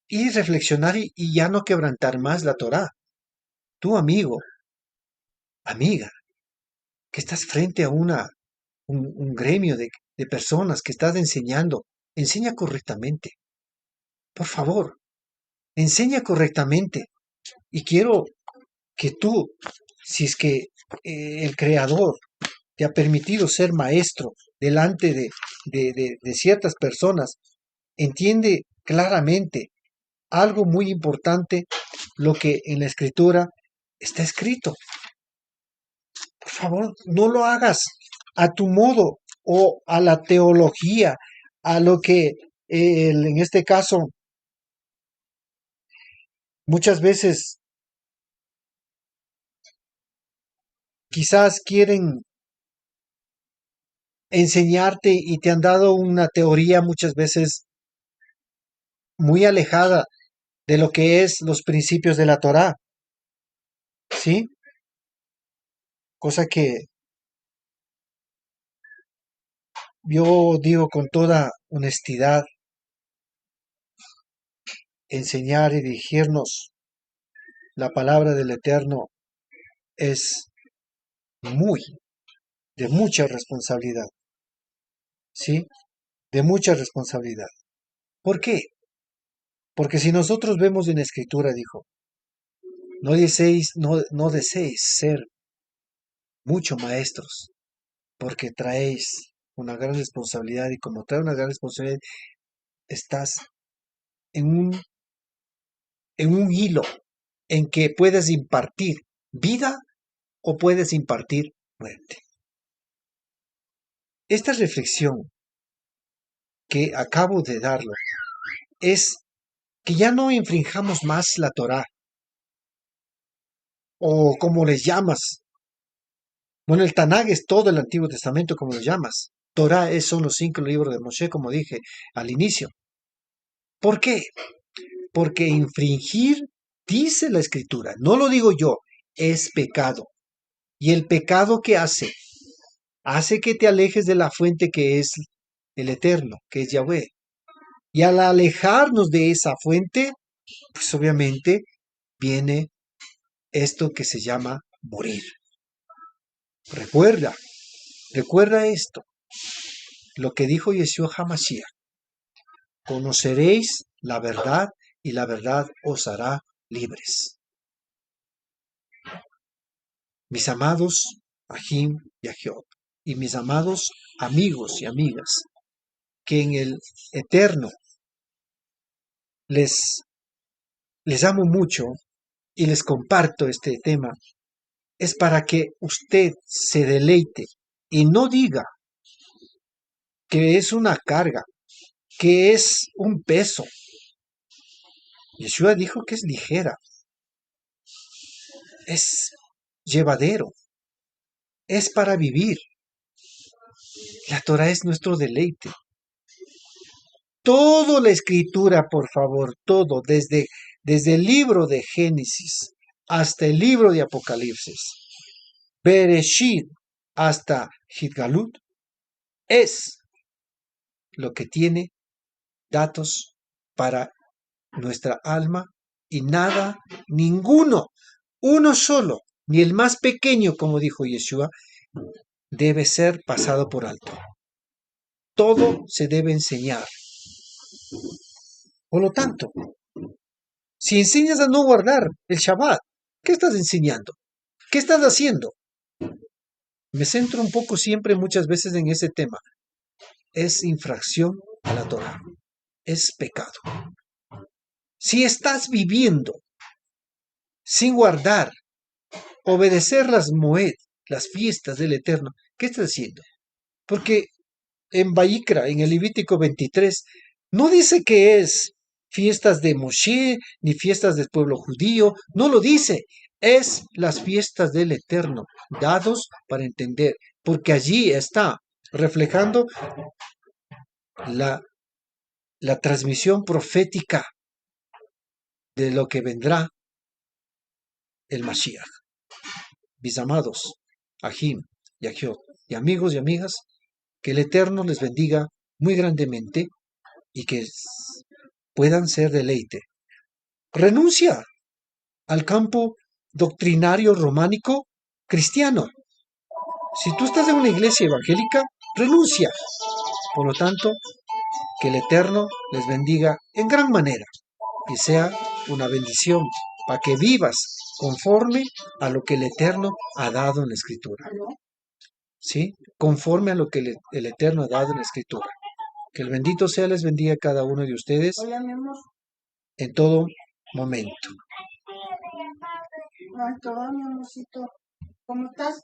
y reflexionar y ya no quebrantar más la Torá. Tu amigo, amiga, que estás frente a un gremio de personas que estás enseñando, enseña correctamente. Por favor, enseña correctamente. Y quiero que tú, si es que el Creador te ha permitido ser maestro delante de ciertas personas, entiende claramente algo muy importante, lo que en la Escritura está escrito. Por favor, no lo hagas a tu modo o a la teología, a lo que en este caso muchas veces quizás quieren enseñarte y te han dado una teoría muchas veces muy alejada de lo que es los principios de la Torá, ¿sí? Cosa que yo digo con toda honestidad, enseñar y dirigirnos la palabra del Eterno es muy, de mucha responsabilidad, ¿sí? De mucha responsabilidad. ¿Por qué? Porque si nosotros vemos en la Escritura, dijo, no deseéis ser mucho maestros, porque traéis una gran responsabilidad y como trae una gran responsabilidad, estás en un hilo en que puedes impartir vida o puedes impartir muerte. Esta reflexión que acabo de darlo es que ya no infringamos más la Torá o como les llamas. Bueno, el Tanaj es todo el Antiguo Testamento como lo llamas. Torá son los 5 libros de Moshe, como dije al inicio. ¿Por qué? Porque infringir, dice la Escritura, no lo digo yo, es pecado. ¿Y el pecado qué hace? Hace que te alejes de la fuente que es el Eterno, que es Yahweh. Y al alejarnos de esa fuente, pues obviamente viene esto que se llama morir. Recuerda esto, lo que dijo Yeshua HaMashiach. Conoceréis la verdad y la verdad os hará libres. Mis amados Ahim y Ahiot, y mis amados amigos y amigas, que en el Eterno les amo mucho y les comparto este tema, es para que usted se deleite y no diga que es una carga, que es un peso. Yeshua dijo que es ligera, es llevadero, es para vivir. La Torah es nuestro deleite. Toda la escritura, por favor, todo, desde el libro de Génesis hasta el libro de Apocalipsis, Bereshit hasta Hitgalut, es lo que tiene datos para nuestra alma y nada, ninguno, uno solo, ni el más pequeño, como dijo Yeshua, debe ser pasado por alto. Todo se debe enseñar. Por lo tanto, si enseñas a no guardar el Shabbat, ¿qué estás enseñando? ¿Qué estás haciendo? Me centro un poco siempre, muchas veces en ese tema. Es infracción a la Torah. Es pecado. Si estás viviendo sin guardar, obedecer las Moed, las fiestas del Eterno, ¿qué estás haciendo? Porque en Vayikra, en el Levítico 23, no dice que es fiestas de Moshe, ni fiestas del pueblo judío, no lo dice. Es las fiestas del Eterno, dados para entender, porque allí está reflejando la, la transmisión profética de lo que vendrá el Mashiach. Mis amados, Ahim y Ahiot, y amigos y amigas, que el Eterno les bendiga muy grandemente y que puedan ser deleite. Renuncia al campo doctrinario románico cristiano. Si tú estás en una iglesia evangélica, renuncia. Por lo tanto, que el Eterno les bendiga en gran manera y sea una bendición para que vivas conforme a lo que el Eterno ha dado en la Escritura. ¿Sí? Conforme a lo que el Eterno ha dado en la Escritura. Que el bendito sea les bendiga a cada uno de ustedes en todo momento.
Ay, todo mi amorcito. ¿Cómo estás?